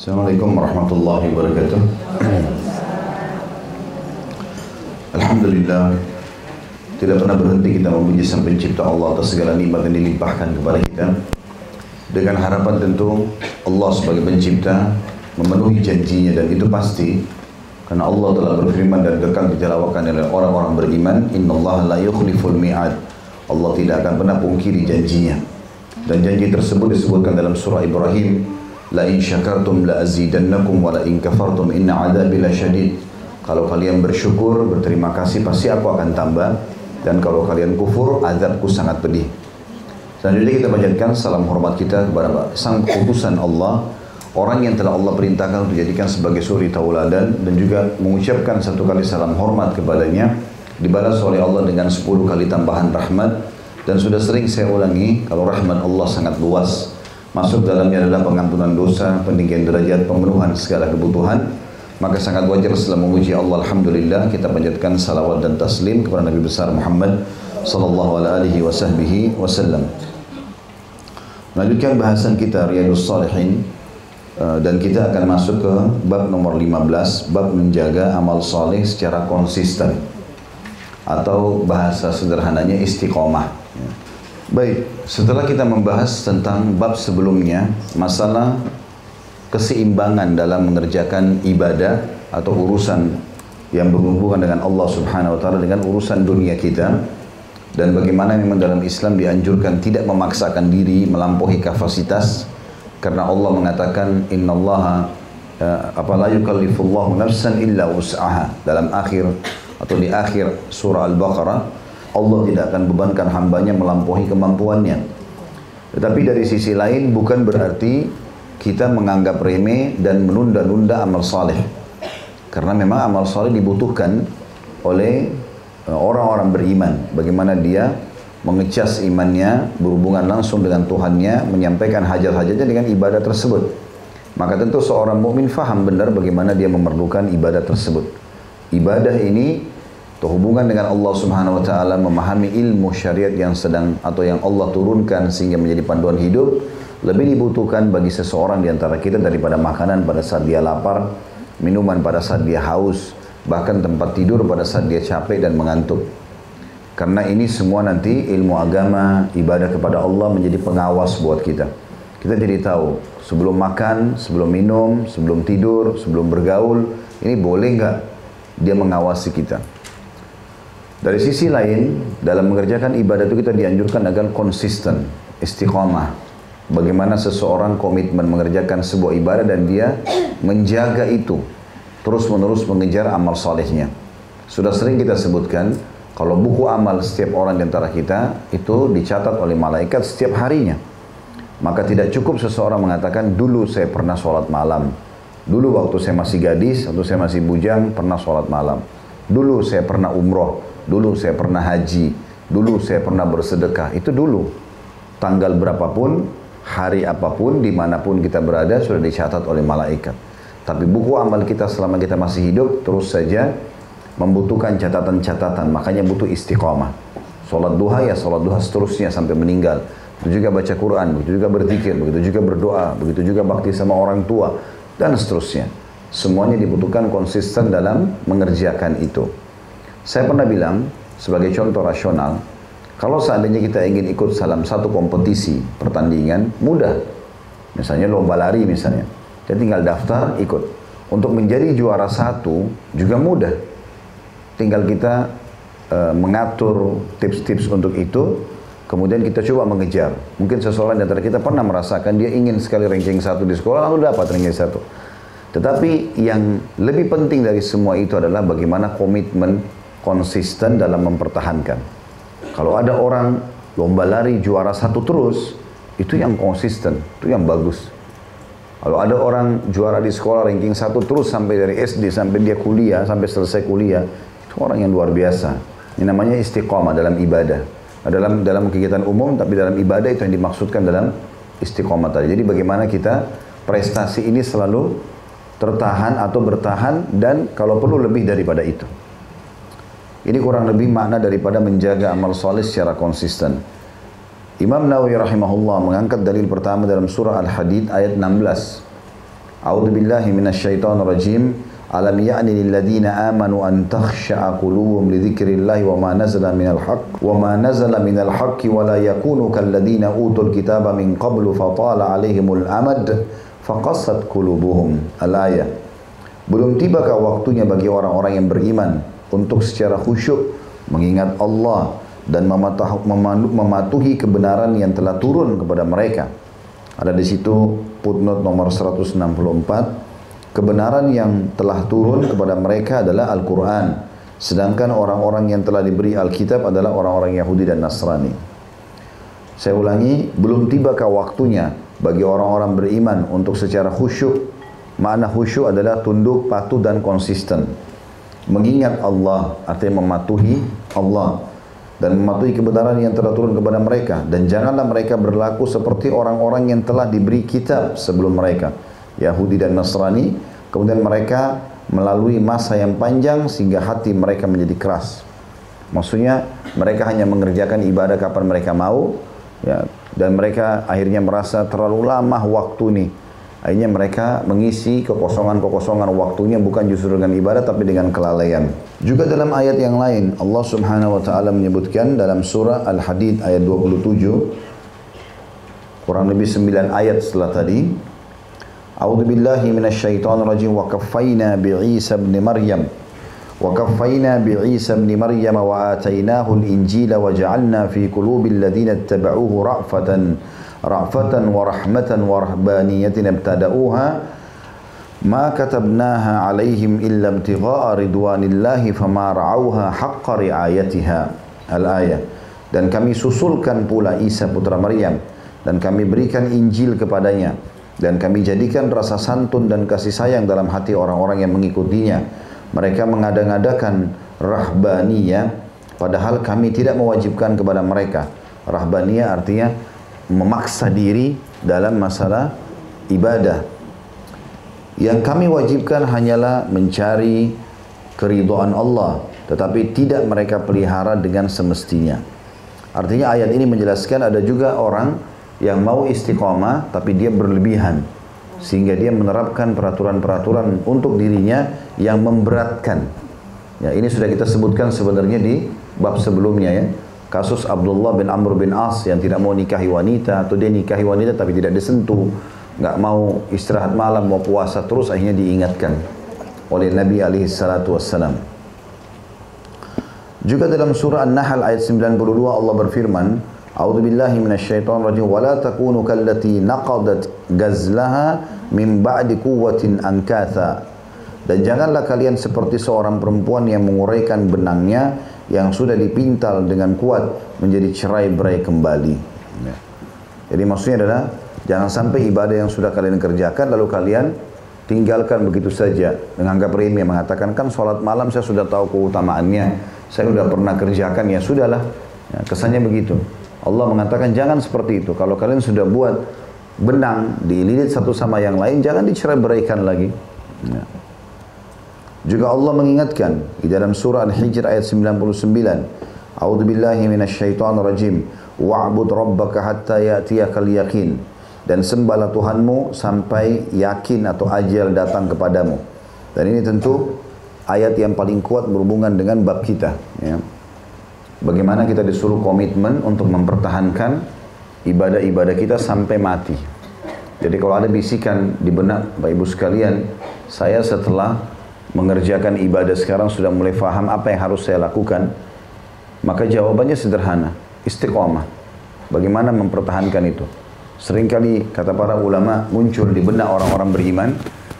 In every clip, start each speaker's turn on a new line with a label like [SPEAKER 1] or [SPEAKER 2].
[SPEAKER 1] Assalamualaikum warahmatullahi wabarakatuh. Alhamdulillah, tidak pernah berhenti kita memuji Sang Pencipta Allah atas segala nikmat yang dilimpahkan kepada kita. Dengan harapan tentu Allah sebagai pencipta memenuhi janjinya, dan itu pasti karena Allah telah berfirman dan kekal ditelawakan oleh orang-orang beriman, innallaha la yukhliful mi'ad. Allah tidak akan pernah pungkiri janjinya. Dan janji tersebut disebutkan dalam surah Ibrahim, la in syakartum la azidannakum wa la in kafartum inna adzabi lasyadid. Kalau kalian bersyukur, berterima kasih, pasti aku akan tambah, dan kalau kalian kufur, azabku sangat pedih. Selanjutnya kita panjatkan salam hormat kita kepada sang utusan Allah, orang yang telah Allah perintahkan untuk dijadikan sebagai suri tauladan, dan juga mengucapkan satu kali salam hormat kepadanya, dibalas oleh Allah dengan 10 kali tambahan rahmat. Dan sudah sering saya ulangi, kalau rahmat Allah sangat luas, masuk dalamnya adalah pengampunan dosa, peninggian derajat, pemenuhan segala kebutuhan. Maka sangat wajar setelah memuji Allah, alhamdulillah, kita panjatkan salawat dan taslim kepada Nabi besar Muhammad sallallahu alaihi wasallam. Melanjutkan bahasan kita Riyadhus Shalihin, dan kita akan masuk ke bab nomor 15, bab menjaga amal saleh secara konsisten, atau bahasa sederhananya istiqomah. Baik, setelah kita membahas tentang bab sebelumnya, masalah keseimbangan dalam mengerjakan ibadah atau urusan yang berhubungan dengan Allah Subhanahu wa taala dengan urusan dunia kita, dan bagaimana memang dalam Islam dianjurkan tidak memaksakan diri melampaui kapasitas, karena Allah mengatakan innallaha la yukallifullahu nafsan illa wus'aha. Dalam akhir atau di akhir surah Al-Baqarah, Allah tidak akan bebankan hambanya melampaui kemampuannya. Tetapi dari sisi lain bukan berarti kita menganggap remeh dan menunda-nunda amal saleh. Karena memang amal saleh dibutuhkan oleh orang-orang beriman. Bagaimana dia mengecas imannya, berhubungan langsung dengan Tuhannya, menyampaikan hajat-hajatnya dengan ibadah tersebut. Maka tentu seorang mukmin faham benar bagaimana dia memerlukan ibadah tersebut. Ibadah ini hubungan dengan Allah Subhanahu wa taala, memahami ilmu syariat yang sedang atau yang Allah turunkan sehingga menjadi panduan hidup, lebih dibutuhkan bagi seseorang di antara kita daripada makanan pada saat dia lapar, minuman pada saat dia haus, bahkan tempat tidur pada saat dia capek dan mengantuk. Karena ini semua nanti ilmu agama, ibadah kepada Allah menjadi pengawas buat kita. Kita jadi tahu sebelum makan, sebelum minum, sebelum tidur, sebelum bergaul, ini boleh nggak dia mengawasi kita. Dari sisi lain, dalam mengerjakan ibadah itu kita dianjurkan agar konsisten, istiqomah. Bagaimana seseorang komitmen mengerjakan sebuah ibadah dan dia menjaga itu, terus-menerus mengejar amal salehnya. Sudah sering kita sebutkan, kalau buku amal setiap orang di antara kita itu dicatat oleh malaikat setiap harinya. Maka tidak cukup seseorang mengatakan, dulu saya pernah sholat malam. Dulu waktu saya masih gadis, atau saya masih bujang, pernah sholat malam. Dulu saya pernah umroh. Dulu saya pernah haji, dulu saya pernah bersedekah. Itu dulu. Tanggal berapapun, hari apapun, dimanapun kita berada sudah dicatat oleh malaikat. Tapi buku amal kita selama kita masih hidup terus saja membutuhkan catatan-catatan. Makanya butuh istiqamah. Sholat duha ya sholat duha seterusnya sampai meninggal. Begitu juga baca Quran, begitu juga berzikir, begitu juga berdoa, begitu juga bakti sama orang tua, dan seterusnya. Semuanya dibutuhkan konsisten dalam mengerjakan itu. Saya pernah bilang, sebagai contoh rasional, kalau seandainya kita ingin ikut dalam satu kompetisi, pertandingan, mudah. Misalnya lomba lari misalnya. Kita tinggal daftar, ikut. Untuk menjadi juara satu juga mudah. Tinggal kita mengatur tips-tips untuk itu, kemudian kita coba mengejar. Mungkin seseorang di antara kita pernah merasakan dia ingin sekali ranking 1 di sekolah, lalu dapat ranking 1. Tetapi yang lebih penting dari semua itu adalah bagaimana komitmen konsisten dalam mempertahankan. Kalau ada orang lomba lari juara 1 terus, itu yang konsisten, itu yang bagus. Kalau ada orang juara di sekolah ranking 1 terus sampai dari SD sampai dia kuliah, sampai selesai kuliah, itu orang yang luar biasa. Ini namanya istiqomah dalam ibadah. Dalam kegiatan umum, tapi dalam ibadah itu yang dimaksudkan dalam istiqomah tadi. Jadi bagaimana kita prestasi ini selalu tertahan atau bertahan, dan kalau perlu lebih daripada itu. Ini kurang lebih makna daripada menjaga amal soleh secara konsisten. Imam Nawawi rahimahullah mengangkat dalil pertama dalam surah Al-Hadid ayat 16. A'udzubillahi minasyaitonir rajim. Alam ya'ni lil ladzina amanu an takhsha'a qulubuhum li dzikrillahi wa ma nazala minal haqqi wa la yakunu kal ladzina utul kitaba min qablu fatala 'alaihimul amad faqassat qulubuhum. Al-ayah. Belum tibakah waktunya bagi orang-orang yang beriman untuk secara khusyuk mengingat Allah dan mematuhi kebenaran yang telah turun kepada mereka. Ada di situ footnote nomor 164. Kebenaran yang telah turun kepada mereka adalah Al-Quran. Sedangkan orang-orang yang telah diberi Alkitab adalah orang-orang Yahudi dan Nasrani. Saya ulangi, belum tibakah waktunya bagi orang-orang beriman untuk secara khusyuk. Makna khusyuk adalah tunduk, patuh dan konsisten. Mengingat Allah, artinya mematuhi Allah. Dan mematuhi kebenaran yang telah turun kepada mereka. Dan janganlah mereka berlaku seperti orang-orang yang telah diberi kitab sebelum mereka, Yahudi dan Nasrani. Kemudian mereka melalui masa yang panjang sehingga hati mereka menjadi keras. Maksudnya mereka hanya mengerjakan ibadah kapan mereka mau, ya, dan mereka akhirnya merasa terlalu lama waktu ini. Akhirnya mereka mengisi kekosongan-kekosongan waktunya bukan justru dengan ibadah tapi dengan kelalaian. Juga dalam ayat yang lain Allah Subhanahu wa taala menyebutkan dalam surah Al-Hadid ayat 27, kurang lebih 9 ayat setelah tadi. A'udzu billahi minasyaitonir rajim wa kaffayna bi'Isa ibn Maryam wa atainahu al-injila wa ja'alna fi qulubil ladzina ittaba'uhu ra'fatan wa rahmatan wa rahbaniyatin ibtada'uha ma katabnaha 'alaihim illa ibtigha'a ridwanillahi fama ra'awha haqqa ri'ayatiha. Al-ayah. Dan kami susulkan pula Isa putra Maryam dan kami berikan Injil kepadanya. Dan kami jadikan rasa santun dan kasih sayang dalam hati orang-orang yang mengikutinya. Mereka mengada-ngadakan rahbaniyah, padahal kami tidak mewajibkan kepada mereka. Rahbaniyah artinya memaksa diri dalam masalah ibadah. Yang kami wajibkan hanyalah mencari keridhaan Allah, tetapi tidak mereka pelihara dengan semestinya. Artinya ayat ini menjelaskan ada juga orang yang mau istiqamah tapi dia berlebihan sehingga dia menerapkan peraturan-peraturan untuk dirinya yang memberatkan. Ya, ini sudah kita sebutkan sebenarnya di bab sebelumnya ya. Kasus Abdullah bin Amr bin As yang tidak mau nikahi wanita atau dia nikahi wanita tapi tidak disentuh, nggak mau istirahat malam, mau puasa terus, akhirnya diingatkan oleh Nabi alaihi salatu wassalam. Juga dalam surah An-Nahl ayat 92 Allah berfirman, A'udzu billahi minasyaitonir rajim wa la takunu kallati naqadat gazlaha min ba'di quwwatin ankatha. Dan janganlah kalian seperti seorang perempuan yang menguraikan benangnya yang sudah dipintal dengan kuat menjadi cerai-berai kembali. Ya. Jadi maksudnya adalah jangan sampai ibadah yang sudah kalian kerjakan lalu kalian tinggalkan begitu saja dengan anggap remeh, mengatakan kan sholat malam saya sudah tahu keutamaannya, saya sudah pernah kerjakan, ya sudahlah. Ya, kesannya begitu. Allah mengatakan jangan seperti itu. Kalau kalian sudah buat benang dililit satu sama yang lain, jangan dicerai-beraikan lagi. Ya. Juga Allah mengingatkan di dalam surah Al-Hijr ayat 99, A'udzu billahi minasyaitonir rajim, wa'bud rabbaka hatta ya'tiyakal yaqin. Dan sembahlah Tuhanmu sampai yakin atau ajal datang kepadamu. Dan ini tentu ayat yang paling kuat berhubungan dengan bab kita. Ya. Bagaimana kita disuruh komitmen untuk mempertahankan ibadah-ibadah kita sampai mati. Jadi kalau ada bisikan di benak Bapak Ibu sekalian, saya setelah mengerjakan ibadah sekarang sudah mulai faham apa yang harus saya lakukan, maka jawabannya sederhana, istiqomah. Bagaimana mempertahankan itu? Seringkali kata para ulama muncul di benak orang-orang beriman,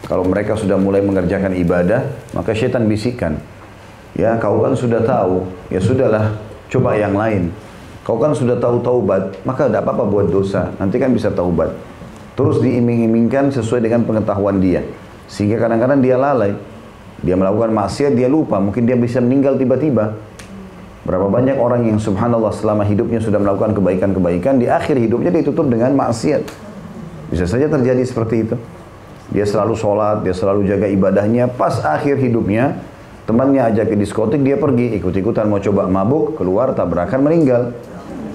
[SPEAKER 1] kalau mereka sudah mulai mengerjakan ibadah, maka syaitan bisikan, ya kau kan sudah tahu, ya sudahlah, coba yang lain. Kau kan sudah tahu taubat, maka tidak apa-apa buat dosa, nanti kan bisa taubat. Terus diiming-imingkan sesuai dengan pengetahuan dia, sehingga kadang-kadang dia lalai. Dia melakukan maksiat, dia lupa, mungkin dia bisa meninggal tiba-tiba. Berapa banyak orang yang subhanallah selama hidupnya sudah melakukan kebaikan-kebaikan, di akhir hidupnya ditutup dengan maksiat. Bisa saja terjadi seperti itu. Dia selalu sholat, dia selalu jaga ibadahnya, pas akhir hidupnya, temannya ajak ke diskotik, dia pergi, ikut-ikutan mau coba mabuk, keluar, tabrakan, meninggal.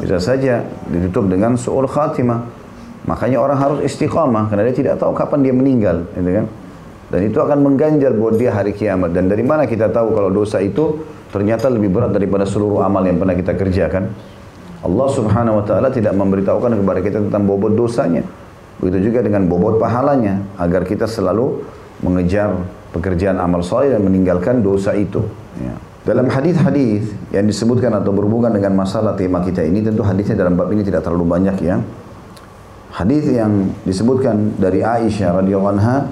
[SPEAKER 1] Bisa saja ditutup dengan su'ul khatimah. Makanya orang harus istiqamah karena dia tidak tahu kapan dia meninggal, gitu kan? Dan itu akan mengganjal buat dia hari kiamat. Dan dari mana kita tahu kalau dosa itu ternyata lebih berat daripada seluruh amal yang pernah kita kerjakan? Allah Subhanahu wa taala tidak memberitahukan kepada kita tentang bobot dosanya. Begitu juga dengan bobot pahalanya, agar kita selalu mengejar pekerjaan amal saleh dan meninggalkan dosa itu. Ya. Dalam hadis-hadis yang disebutkan atau berhubungan dengan masalah tema kita ini, tentu hadisnya dalam bab ini tidak terlalu banyak ya. Hadis yang disebutkan dari Aisyah radhiyallahu anha,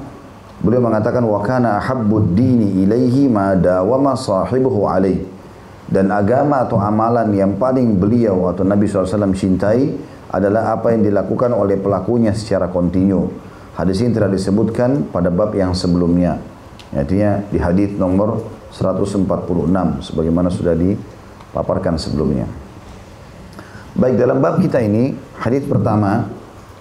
[SPEAKER 1] beliau mengatakan wa kana ahabbud dini ilaihi ma dawama sahibuhu alaih. Dan agama atau amalan yang paling beliau atau Nabi SAW cintai adalah apa yang dilakukan oleh pelakunya secara kontinu. Hadis ini telah disebutkan pada bab yang sebelumnya. Artinya di hadis nomor 146 sebagaimana sudah dipaparkan sebelumnya. Baik, dalam bab kita ini hadis pertama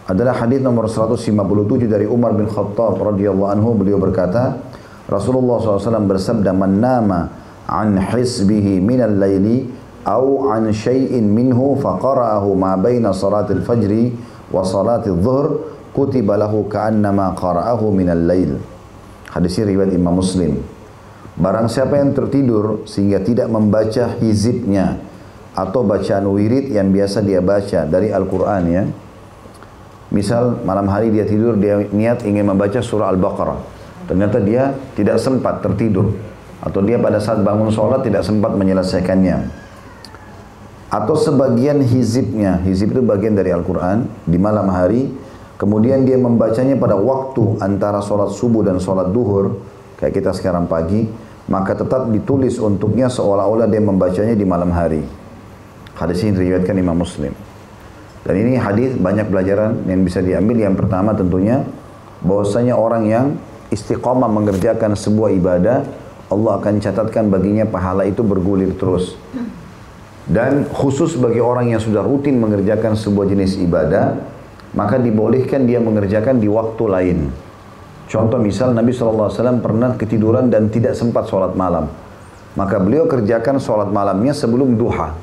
[SPEAKER 1] adalah hadis nomor 157 dari Umar bin Khattab radhiyallahu anhu. Beliau berkata, Rasulullah SAW bersabda, "Man nama an hisbihi minal laili aw an syai'in minhu faqara'ahu ma baina salatil fajri wa salatil dhuhr kutiba lahu ka'annama qara'ahu minal lail." Hadis ini riwayat Imam Muslim. Barang siapa yang tertidur sehingga tidak membaca hizibnya atau bacaan wirid yang biasa dia baca dari Al-Quran ya. Misal malam hari dia tidur, dia niat ingin membaca surah Al-Baqarah. Ternyata dia tidak sempat, tertidur. Atau dia pada saat bangun sholat tidak sempat menyelesaikannya. Atau sebagian hizibnya, hizib itu bagian dari Al-Quran, di malam hari. Kemudian dia membacanya pada waktu antara sholat subuh dan sholat duhur, kayak kita sekarang pagi, maka tetap ditulis untuknya seolah-olah dia membacanya di malam hari. Hadis ini diriwayatkan Imam Muslim. Dan ini hadis banyak pelajaran yang bisa diambil. Yang pertama tentunya bahwasanya orang yang istiqamah mengerjakan sebuah ibadah, Allah akan catatkan baginya pahala itu bergulir terus. Dan khusus bagi orang yang sudah rutin mengerjakan sebuah jenis ibadah, maka dibolehkan dia mengerjakan di waktu lain. Contoh misal Nabi SAW pernah ketiduran dan tidak sempat sholat malam. Maka beliau kerjakan sholat malamnya sebelum duha.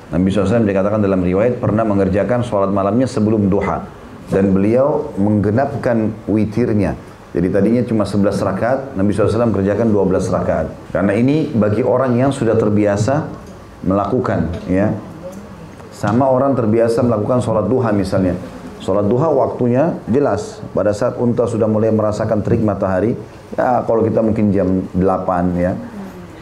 [SPEAKER 1] Nabi SAW dikatakan dalam riwayat pernah mengerjakan sholat malamnya sebelum duha. Dan beliau menggenapkan witirnya. Jadi tadinya cuma 11 rakaat, Nabi SAW kerjakan 12 rakaat. Karena ini bagi orang yang sudah terbiasa melakukan, ya. Sama orang terbiasa melakukan sholat duha misalnya. Sholat duha waktunya jelas. Pada saat unta sudah mulai merasakan terik matahari, ya kalau kita mungkin jam 8 ya,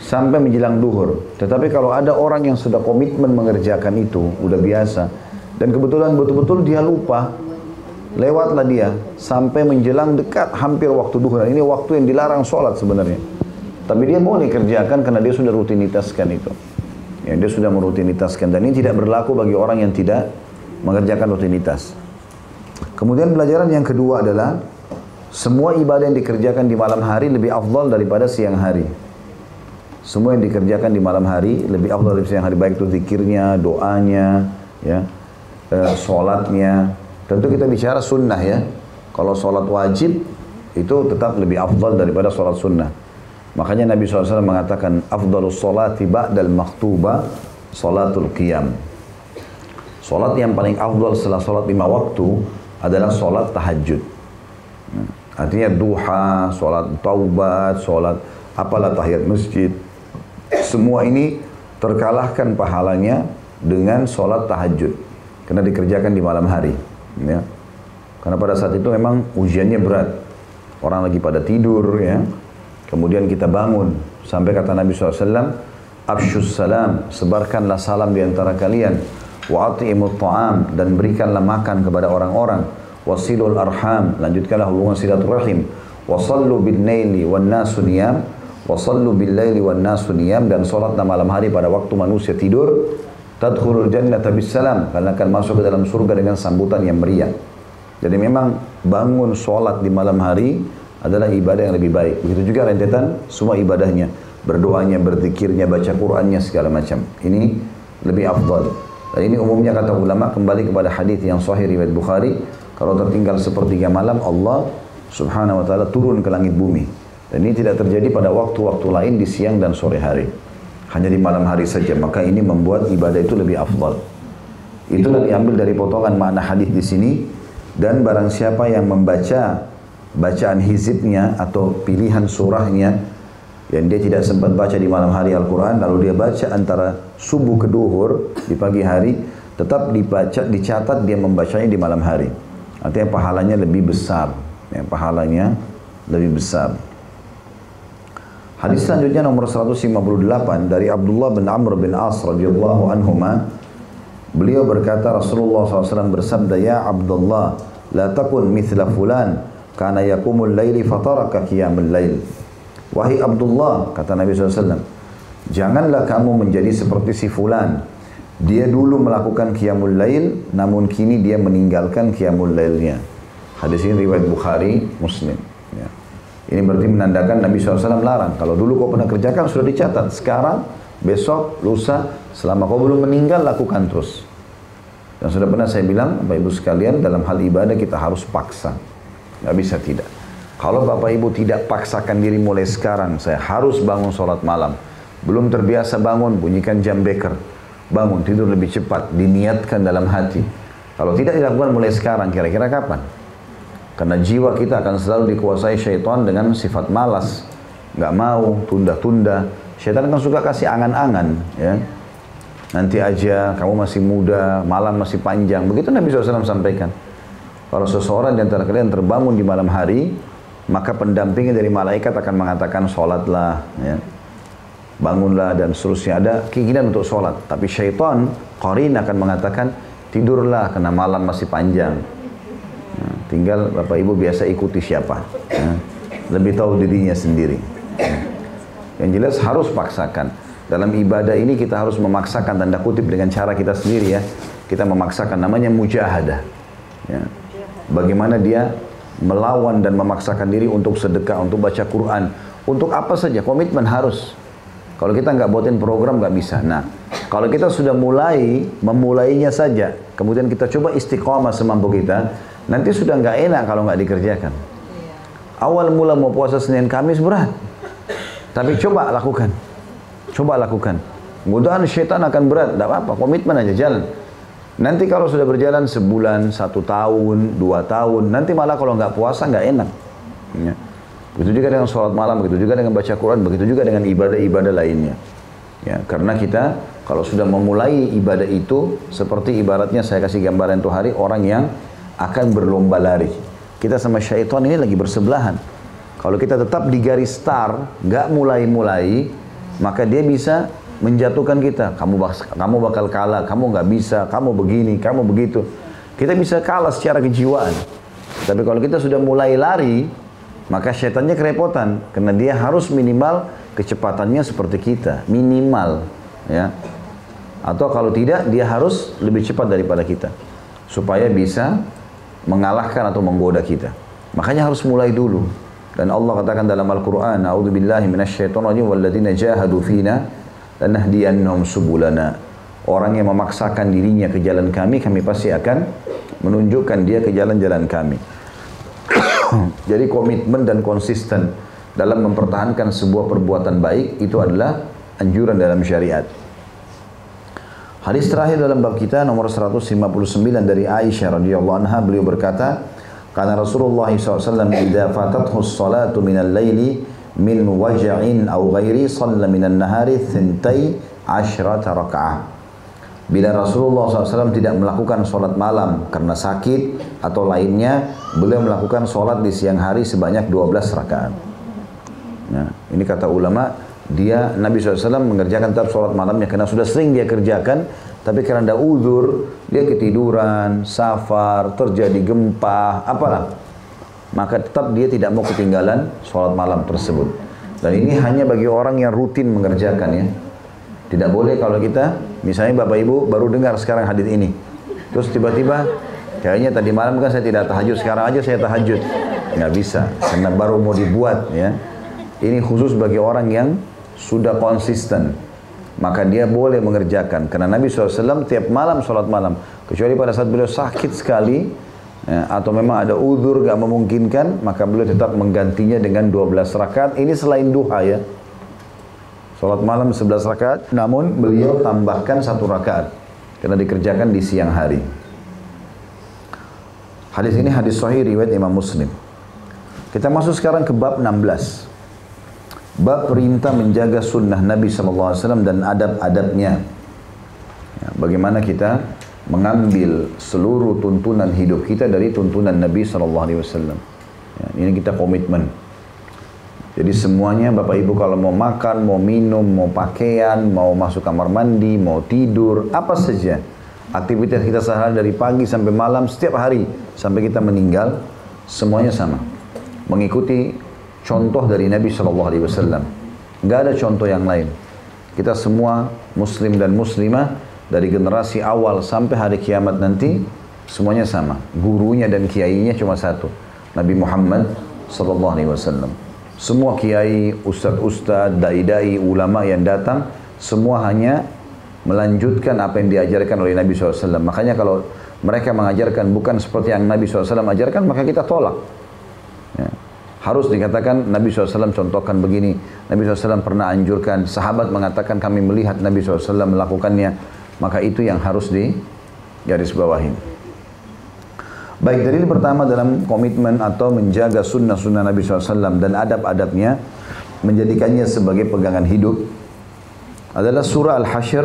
[SPEAKER 1] sampai menjelang duhur. Tetapi kalau ada orang yang sudah komitmen mengerjakan itu, udah biasa. Dan kebetulan betul-betul dia lupa, lewatlah dia sampai menjelang dekat hampir waktu duhur. Ini waktu yang dilarang sholat sebenarnya. Tapi dia boleh kerjakan karena dia sudah rutinitaskan itu. Ya, dia sudah merutinitaskan. Dan ini tidak berlaku bagi orang yang tidak mengerjakan rutinitas. Kemudian pelajaran yang kedua adalah semua ibadah yang dikerjakan di malam hari lebih afdal daripada siang hari. Semua yang dikerjakan di malam hari lebih afdal daripada siang hari, baik itu zikirnya, doanya, ya, sholatnya. Tentu kita bicara sunnah ya. Kalau sholat wajib itu tetap lebih afdal daripada sholat sunnah. Makanya Nabi SAW mengatakan afdalus sholati ba'dal maktuba sholatul qiyam. Sholat yang paling afdal setelah sholat 5 waktu adalah sholat tahajud. Artinya duha, sholat taubat, sholat apalah tahiyat masjid. Semua ini terkalahkan pahalanya dengan sholat tahajud. Karena dikerjakan di malam hari. Ya. Karena pada saat itu memang ujiannya berat. Orang lagi pada tidur ya. Kemudian kita bangun. Sampai kata Nabi SAW, Afshus salam, sebarkanlah salam di antara kalian. Wa at'imut ta'am, dan berikanlah makan kepada orang-orang. Wasilul arham, lanjutkanlah hubungan silaturahim. Wasallu bin naili wan nasu niyam. Wasallu bil laili wan nasu niyam, dan salatlah malam hari pada waktu manusia tidur. Tadkhulul jannata bisalam, karena akan masuk ke dalam surga dengan sambutan yang meriah. Jadi memang bangun sholat di malam hari adalah ibadah yang lebih baik. Begitu juga rentetan semua ibadahnya, berdoanya, berzikirnya, baca Qur'annya, segala macam. Ini lebih afdal. Dan ini umumnya kata ulama kembali kepada hadis yang sahih riwayat Bukhari, kalau tertinggal sepertiga malam Allah Subhanahu wa taala turun ke langit bumi. Dan ini tidak terjadi pada waktu-waktu lain di siang dan sore hari. Hanya di malam hari saja, maka ini membuat ibadah itu lebih afdal. Itulah diambil dari potongan makna hadis di sini. Dan barang siapa yang membaca bacaan hizibnya atau pilihan surahnya yang dia tidak sempat baca di malam hari Al-Quran, lalu dia baca antara subuh ke duhur di pagi hari, tetap dibaca, dicatat dia membacanya di malam hari. Artinya pahalanya lebih besar. Ya, pahalanya lebih besar. Hadis selanjutnya nomor 158 dari Abdullah bin Amr bin As radhiyallahu anhuma. Beliau berkata, Rasulullah SAW bersabda, "Ya Abdullah, la takun mithla fulan, kana yaqumul laili fataraka qiyamul lail." Wahai Abdullah, kata Nabi SAW, janganlah kamu menjadi seperti si fulan. Dia dulu melakukan qiyamul lail, namun kini dia meninggalkan qiyamul lailnya. Hadis ini riwayat Bukhari, Muslim. Ya. Ini berarti menandakan Nabi SAW larang. Kalau dulu kau pernah kerjakan sudah dicatat. Sekarang, besok, lusa, selama kau belum meninggal lakukan terus. Dan sudah pernah saya bilang, Bapak Ibu sekalian, dalam hal ibadah kita harus paksa. Nggak bisa tidak. Kalau Bapak Ibu tidak paksakan diri mulai sekarang, saya harus bangun sholat malam. Belum terbiasa bangun, bunyikan jam beker. Bangun, tidur lebih cepat, diniatkan dalam hati. Kalau tidak dilakukan mulai sekarang, kira-kira kapan? Karena jiwa kita akan selalu dikuasai syaitan dengan sifat malas. Nggak mau, tunda-tunda. Syaitan kan suka kasih angan-angan. Ya. Nanti aja, kamu masih muda, malam masih panjang. Begitu Nabi SAW sampaikan. Kalau seseorang di antara kalian terbangun di malam hari, maka pendampingnya dari malaikat akan mengatakan sholatlah, ya. Bangunlah dan seterusnya. Ada keinginan untuk sholat. Tapi syaitan, qarin akan mengatakan tidurlah karena malam masih panjang. Nah, tinggal Bapak Ibu biasa ikuti siapa. Ya. Lebih tahu dirinya sendiri. Ya. Yang jelas harus paksakan. Dalam ibadah ini kita harus memaksakan, tanda kutip, dengan cara kita sendiri ya. Kita memaksakan, namanya mujahadah. Ya. Bagaimana dia melawan dan memaksakan diri untuk sedekah, untuk baca Quran, untuk apa saja, komitmen harus. Kalau kita nggak buatin program nggak bisa. Nah, kalau kita sudah memulainya saja, kemudian kita coba istiqomah semampu kita, nanti sudah nggak enak kalau nggak dikerjakan. Awal mula mau puasa Senin Kamis berat, tapi coba lakukan. Mudah-mudahan syaitan akan berat, tidak apa-apa, komitmen aja jalan. Nanti kalau sudah berjalan sebulan, 1 tahun, 2 tahun, nanti malah kalau nggak puasa nggak enak. Ya. Begitu juga dengan sholat malam, begitu juga dengan baca Quran, begitu juga dengan ibadah-ibadah lainnya. Ya, karena kita kalau sudah memulai ibadah itu, seperti ibaratnya saya kasih gambaran itu hari, orang yang akan berlomba lari. Kita sama syaitan ini lagi bersebelahan. Kalau kita tetap di garis start, nggak mulai-mulai, maka dia bisa menjatuhkan kita. Kamu bakal kalah, kamu nggak bisa, kamu begini, kamu begitu. Kita bisa kalah secara kejiwaan. Tapi kalau kita sudah mulai lari, maka syaitannya kerepotan. Karena dia harus minimal kecepatannya seperti kita. Minimal. Ya. Atau kalau tidak, dia harus lebih cepat daripada kita. Supaya bisa mengalahkan atau menggoda kita. Makanya harus mulai dulu. Dan Allah katakan dalam Al-Quran, "A'udzubillahi minasyaitonirrajim walladzina jahadu fina lanahdiyannahum subulana." Orang yang memaksakan dirinya ke jalan kami pasti akan menunjukkan dia ke jalan-jalan kami. Jadi komitmen dan konsisten dalam mempertahankan sebuah perbuatan baik itu adalah anjuran dalam syariat. Hadis terakhir dalam bab kita nomor 159 dari Aisyah radhiyallahu anha, beliau berkata, karena Rasulullah SAW idza fatathu as-salatu minal laili min waja'in aw ghairi shalla minan nahari 12 raka'ah. Bila Rasulullah SAW tidak melakukan sholat malam karena sakit atau lainnya, beliau melakukan sholat di siang hari sebanyak 12 rakaat. Nah, ini kata ulama, Nabi SAW mengerjakan tetap sholat malamnya karena sudah sering dia kerjakan, tapi karena ada uzur, dia ketiduran, safar, terjadi gempa, apalah. Maka tetap dia tidak mau ketinggalan sholat malam tersebut. Dan ini hanya bagi orang yang rutin mengerjakan ya. Tidak boleh kalau kita, misalnya Bapak Ibu baru dengar sekarang hadis ini. Terus tiba-tiba, kayaknya tadi malam kan saya tidak tahajud, sekarang aja saya tahajud. Nggak bisa, karena baru mau dibuat ya. Ini khusus bagi orang yang sudah konsisten. Maka dia boleh mengerjakan. Karena Nabi SAW tiap malam sholat malam. Kecuali pada saat beliau sakit sekali, ya, atau memang ada uzur gak memungkinkan, maka beliau tetap menggantinya dengan 12 rakaat. Ini selain duha ya. Sholat malam 11 rakaat, namun beliau tambahkan 1 rakaat. karena dikerjakan di siang hari. Hadis ini hadis sahih riwayat Imam Muslim. Kita masuk sekarang ke bab 16. Bab perintah menjaga sunnah Nabi SAW dan adab-adabnya. Ya, bagaimana kita mengambil seluruh tuntunan hidup kita dari tuntunan Nabi SAW. Ya, ini kita komitmen. Jadi semuanya Bapak Ibu kalau mau makan, mau minum, mau pakaian, mau masuk kamar mandi, mau tidur, apa saja. Aktivitas kita sehari dari pagi sampai malam, setiap hari sampai kita meninggal, semuanya sama. Mengikuti contoh dari Nabi SAW. Nggak ada contoh yang lain. Kita semua muslim dan muslimah dari generasi awal sampai hari kiamat nanti semuanya sama. Gurunya dan kiainya cuma satu, Nabi Muhammad SAW. Semua kiai, ustadz-ustadz, dai-dai, ulama yang datang semua hanya melanjutkan apa yang diajarkan oleh Nabi SAW. Makanya kalau mereka mengajarkan bukan seperti yang Nabi SAW ajarkan, maka kita tolak. Ya. Harus dikatakan Nabi SAW contohkan begini, Nabi SAW pernah anjurkan, sahabat mengatakan kami melihat Nabi SAW melakukannya, maka itu yang harus digarisbawahi. Baik, dalil pertama dalam komitmen atau menjaga sunnah-sunnah Nabi SAW dan adab-adabnya, menjadikannya sebagai pegangan hidup, adalah surah Al-Hasyr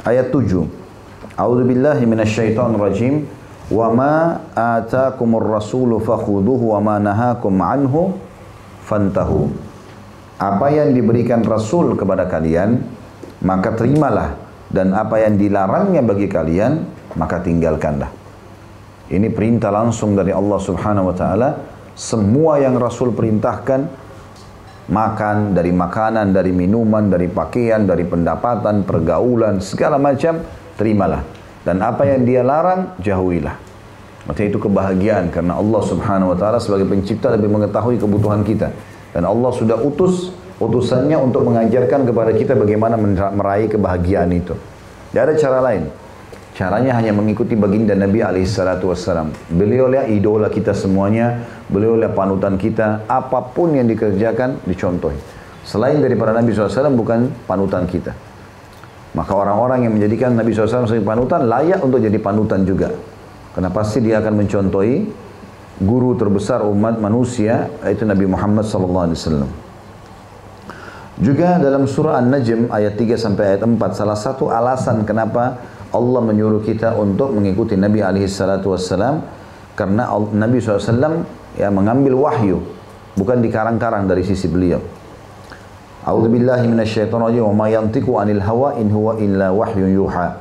[SPEAKER 1] ayat 7. A'udzu billahi minasyaitonir rajim. Wa ma ataakumur rasulu fakhuduhu wa ma nahakum anhu fantahu. Apa yang diberikan Rasul kepada kalian, maka terimalah, dan apa yang dilarangnya bagi kalian, maka tinggalkanlah. Ini perintah langsung dari Allah Subhanahu wa taala. Semua yang Rasul perintahkan, makan, dari makanan, dari minuman, dari pakaian, dari pendapatan, pergaulan, segala macam, terimalah. Dan apa yang dia larang, jauhilah. Maksudnya itu kebahagiaan, karena Allah Subhanahu wa taala sebagai pencipta lebih mengetahui kebutuhan kita. Dan Allah sudah utus utusannya untuk mengajarkan kepada kita bagaimana meraih kebahagiaan itu. Tidak ada cara lain. Caranya hanya mengikuti baginda Nabi SAW. Beliau lah idola kita semuanya, beliau lah panutan kita, apapun yang dikerjakan dicontohi. Selain daripada Nabi SAW bukan panutan kita. Maka orang-orang yang menjadikan Nabi SAW sebagai panutan layak untuk jadi panutan juga. Karena pasti dia akan mencontohi guru terbesar umat manusia, yaitu Nabi Muhammad SAW. Juga dalam surah An-Najm ayat 3 sampai ayat 4, salah satu alasan kenapa Allah menyuruh kita untuk mengikuti Nabi SAW, karena Nabi SAW ya mengambil wahyu, bukan dikarang-karang dari sisi beliau. A'udzubillahi minasyaitonirrajim. Wa ma yantiqu 'anil hawa in huwa illa wahyun yuha.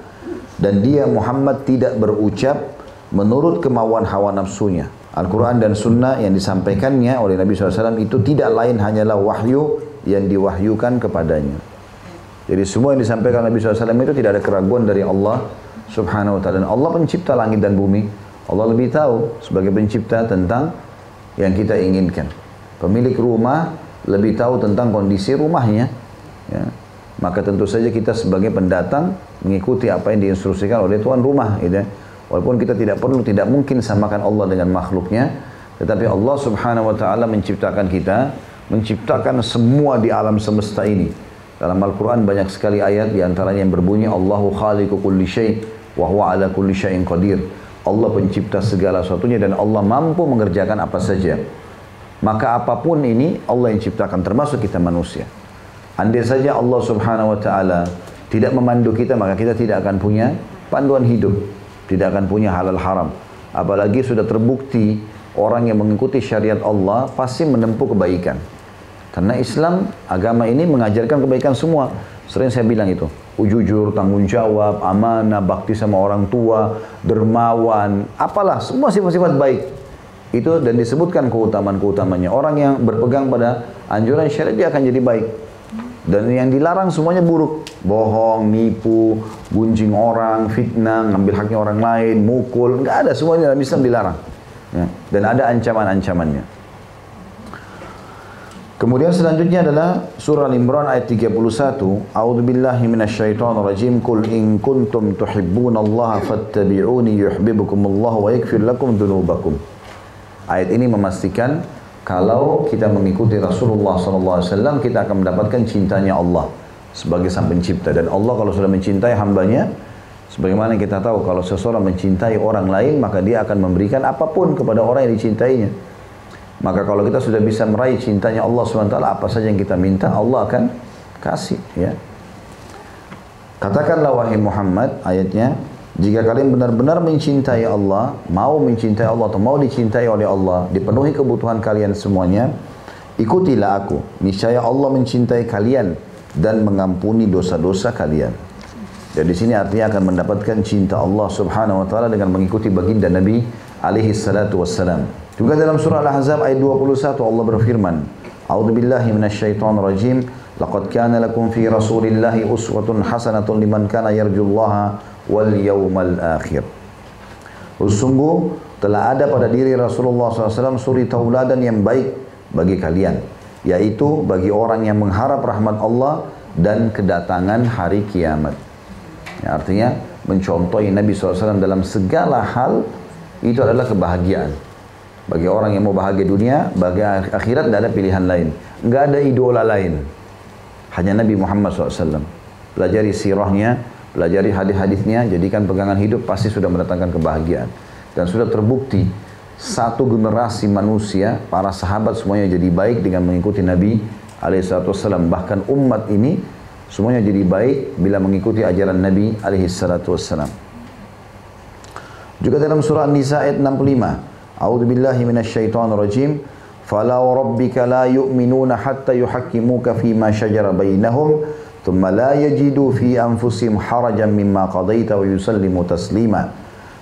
[SPEAKER 1] Dan dia Muhammad tidak berucap menurut kemauan hawa nafsunya. Al-Quran dan Sunnah yang disampaikannya oleh Nabi SAW itu tidak lain hanyalah wahyu yang diwahyukan kepadanya. Jadi semua yang disampaikan Nabi SAW itu tidak ada keraguan dari Allah Subhanahu wa ta'ala. Dan Allah pencipta langit dan bumi. Allah lebih tahu sebagai pencipta tentang yang kita inginkan. Pemilik rumah lebih tahu tentang kondisi rumahnya. Ya. Maka tentu saja kita sebagai pendatang mengikuti apa yang diinstruksikan oleh tuan rumah. Gitu. Walaupun kita tidak mungkin samakan Allah dengan makhluknya. Tetapi Allah Subhanahu wa ta'ala menciptakan kita, menciptakan semua di alam semesta ini. Dalam Al-Quran banyak sekali ayat, diantaranya yang berbunyi Allahu khaliqu kulli syai' wa huwa ala kulli syai'in qadir. Allah pencipta segala sesuatunya dan Allah mampu mengerjakan apa saja. Maka apapun ini Allah yang ciptakan, termasuk kita manusia. Andai saja Allah Subhanahu wa ta'ala tidak memandu kita, maka kita tidak akan punya panduan hidup, tidak akan punya halal haram. Apalagi sudah terbukti orang yang mengikuti syariat Allah pasti menempuh kebaikan. Karena Islam, agama ini mengajarkan kebaikan semua. Sering saya bilang itu. Jujur, tanggung jawab, amanah, bakti sama orang tua, dermawan, apalah, semua sifat-sifat baik. Itu dan disebutkan keutamaan-keutamanya. Orang yang berpegang pada anjuran syariat dia akan jadi baik. Dan yang dilarang semuanya buruk. Bohong, nipu, gunjing orang, fitnah, ngambil haknya orang lain, mukul. Enggak ada, semuanya dalam Islam dilarang. Ya. Dan ada ancaman-ancamannya. Kemudian selanjutnya adalah surah Al-Imran ayat 31. A'udzubillahi minasyaitonirrajim. Qul in kuntum tuhibbunallaha fattabi'uni yuhibbukumullahu wa yaghfir lakum dzunubakum. Ayat ini memastikan kalau kita mengikuti Rasulullah SAW, kita akan mendapatkan cintanya Allah sebagai sang pencipta. Dan Allah kalau sudah mencintai hambanya, Sebagaimana kita tahu kalau seseorang mencintai orang lain, maka dia akan memberikan apapun kepada orang yang dicintainya. Maka kalau kita sudah bisa meraih cintanya Allah SWT, apa saja yang kita minta, Allah akan kasih. Ya. Katakanlah wahai Muhammad, ayatnya, jika kalian benar-benar mencintai Allah, mau mencintai Allah atau mau dicintai oleh Allah, dipenuhi kebutuhan kalian semuanya, ikutilah aku. Niscaya Allah mencintai kalian dan mengampuni dosa-dosa kalian. Dan di sini artinya akan mendapatkan cinta Allah Subhanahu wa taala dengan mengikuti baginda Nabi alaihi salatu wassalam. Juga dalam surah Al-Ahzab ayat 21 Allah berfirman, A'udzubillahi minasyaitonir rajim, laqad kana lakum fi Rasulillahi uswatun hasanatun liman kana yarjullaha wal yawmal akhir. Sungguh telah ada pada diri Rasulullah SAW suri tauladan yang baik bagi kalian, yaitu bagi orang yang mengharap rahmat Allah dan kedatangan hari kiamat. Ya, artinya mencontohi Nabi SAW dalam segala hal itu adalah kebahagiaan. Bagi orang yang mau bahagia dunia, bagi akhirat tidak ada pilihan lain. Enggak ada idola lain. Hanya Nabi Muhammad SAW. Pelajari sirahnya, pelajari hadis-hadisnya, jadikan pegangan hidup, pasti sudah mendatangkan kebahagiaan. Dan sudah terbukti, satu generasi manusia, para sahabat semuanya jadi baik dengan mengikuti Nabi SAW. Bahkan umat ini semuanya jadi baik bila mengikuti ajaran Nabi SAW. Juga dalam surah An-Nisa ayat 65. A'udzubillahi minasyaitonirrajim. Fala rabbika la yu'minuna hatta yuhakkimuka fima shajara bainahum thumma la yajidu fi anfusihim harajan mimma qadaita wa yusallimu taslima.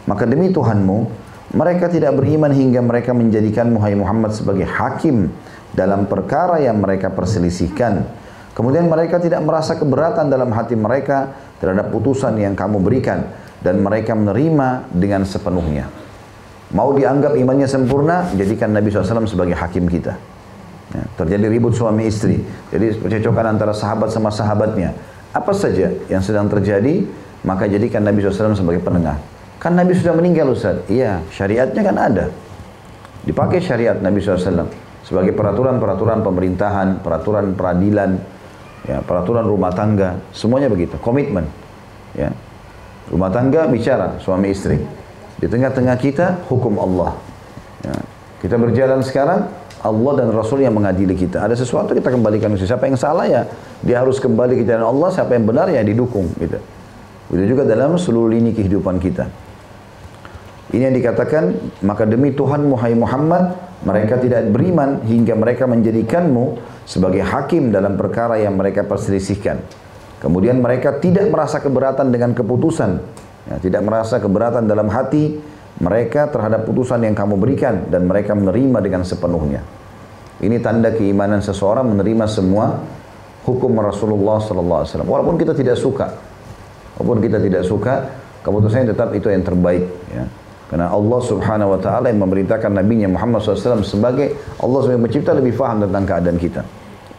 [SPEAKER 1] Maka demi Tuhanmu, mereka tidak beriman hingga mereka menjadikanmu hai Muhammad sebagai hakim dalam perkara yang mereka perselisihkan. Kemudian mereka tidak merasa keberatan dalam hati mereka terhadap putusan yang kamu berikan. Dan mereka menerima dengan sepenuhnya. Mau dianggap imannya sempurna, jadikan Nabi SAW sebagai hakim kita. Ya, terjadi ribut suami istri. Jadi percekcokan antara sahabat sama sahabatnya. Apa saja yang sedang terjadi, maka jadikan Nabi SAW sebagai penengah. Kan Nabi sudah meninggal Ustaz. Iya, syariatnya kan ada. Dipakai syariat Nabi SAW. Sebagai peraturan-peraturan pemerintahan, peraturan peradilan, ya, peraturan rumah tangga, semuanya begitu, komitmen. Ya. Rumah tangga bicara suami istri. Di tengah-tengah kita hukum Allah. Ya. Kita berjalan sekarang, Allah dan Rasul yang mengadili kita. Ada sesuatu kita kembalikan ke siapa yang salah ya, dia harus kembali ke jalan Allah. Siapa yang benar ya didukung. Gitu. Begitu juga dalam seluruh lini kehidupan kita. Ini yang dikatakan, maka demi Tuhanmu hai Muhammad, mereka tidak beriman hingga mereka menjadikanmu sebagai hakim dalam perkara yang mereka perselisihkan. Kemudian mereka tidak merasa keberatan dengan keputusan, ya, tidak merasa keberatan dalam hati mereka terhadap putusan yang kamu berikan, dan mereka menerima dengan sepenuhnya. Ini tanda keimanan seseorang menerima semua hukum Rasulullah SAW. Walaupun kita tidak suka, keputusannya tetap itu yang terbaik. Ya. Karena Allah Subhanahu Wa Taala yang memerintahkan Nabi-Nya Muhammad SAW sebagai Allah sebagai pencipta lebih faham tentang keadaan kita.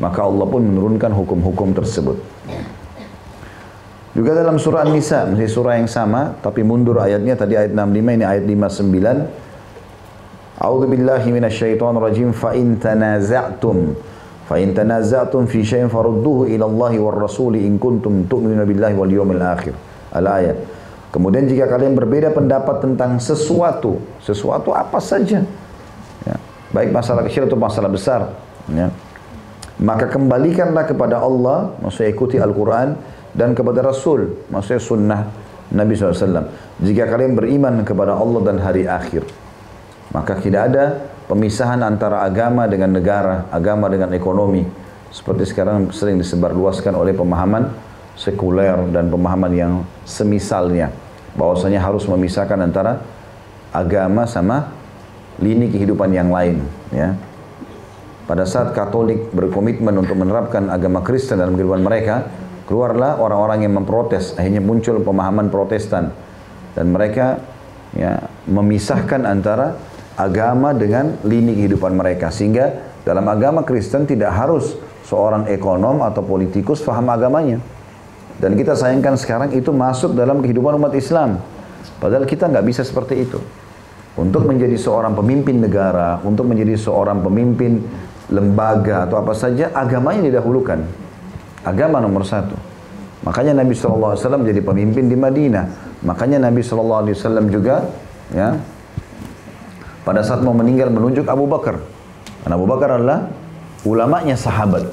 [SPEAKER 1] Maka Allah pun menurunkan hukum-hukum tersebut. Juga dalam surah An-Nisa, masih surah yang sama, tapi mundur ayatnya, tadi ayat 65, ini ayat 59. A'udzubillahi minasyaitonirrajim, fa in tanaza'tum fi syai'in farudduhu ila Allahi war Rasuli in kuntum tu'minuna billahi wal yawmil akhir. Al-ayat. Kemudian jika kalian berbeda pendapat tentang sesuatu apa saja, ya, baik masalah kecil atau masalah besar, ya, maka kembalikanlah kepada Allah, maksudnya ikuti Al-Quran, dan kepada Rasul, maksudnya sunnah Nabi SAW. Jika kalian beriman kepada Allah dan hari akhir, maka tidak ada pemisahan antara agama dengan negara, agama dengan ekonomi. Seperti sekarang sering disebarluaskan oleh pemahaman sekuler dan pemahaman yang semisalnya, bahwasanya harus memisahkan antara agama sama lini kehidupan yang lain. Ya. Pada saat Katolik berkomitmen untuk menerapkan agama Kristen dalam kehidupan mereka, keluarlah orang-orang yang memprotes, akhirnya muncul pemahaman Protestan, dan mereka ya, memisahkan antara agama dengan lini kehidupan mereka, sehingga dalam agama Kristen tidak harus seorang ekonom atau politikus faham agamanya. Dan kita sayangkan sekarang itu masuk dalam kehidupan umat Islam, padahal kita nggak bisa seperti itu. Untuk menjadi seorang pemimpin negara, untuk menjadi seorang pemimpin lembaga atau apa saja, agamanya didahulukan. Agama nomor satu. Makanya Nabi SAW jadi pemimpin di Madinah. Makanya Nabi SAW juga ya pada saat mau meninggal menunjuk Abu Bakar. Karena Abu Bakar adalah ulamanya sahabat.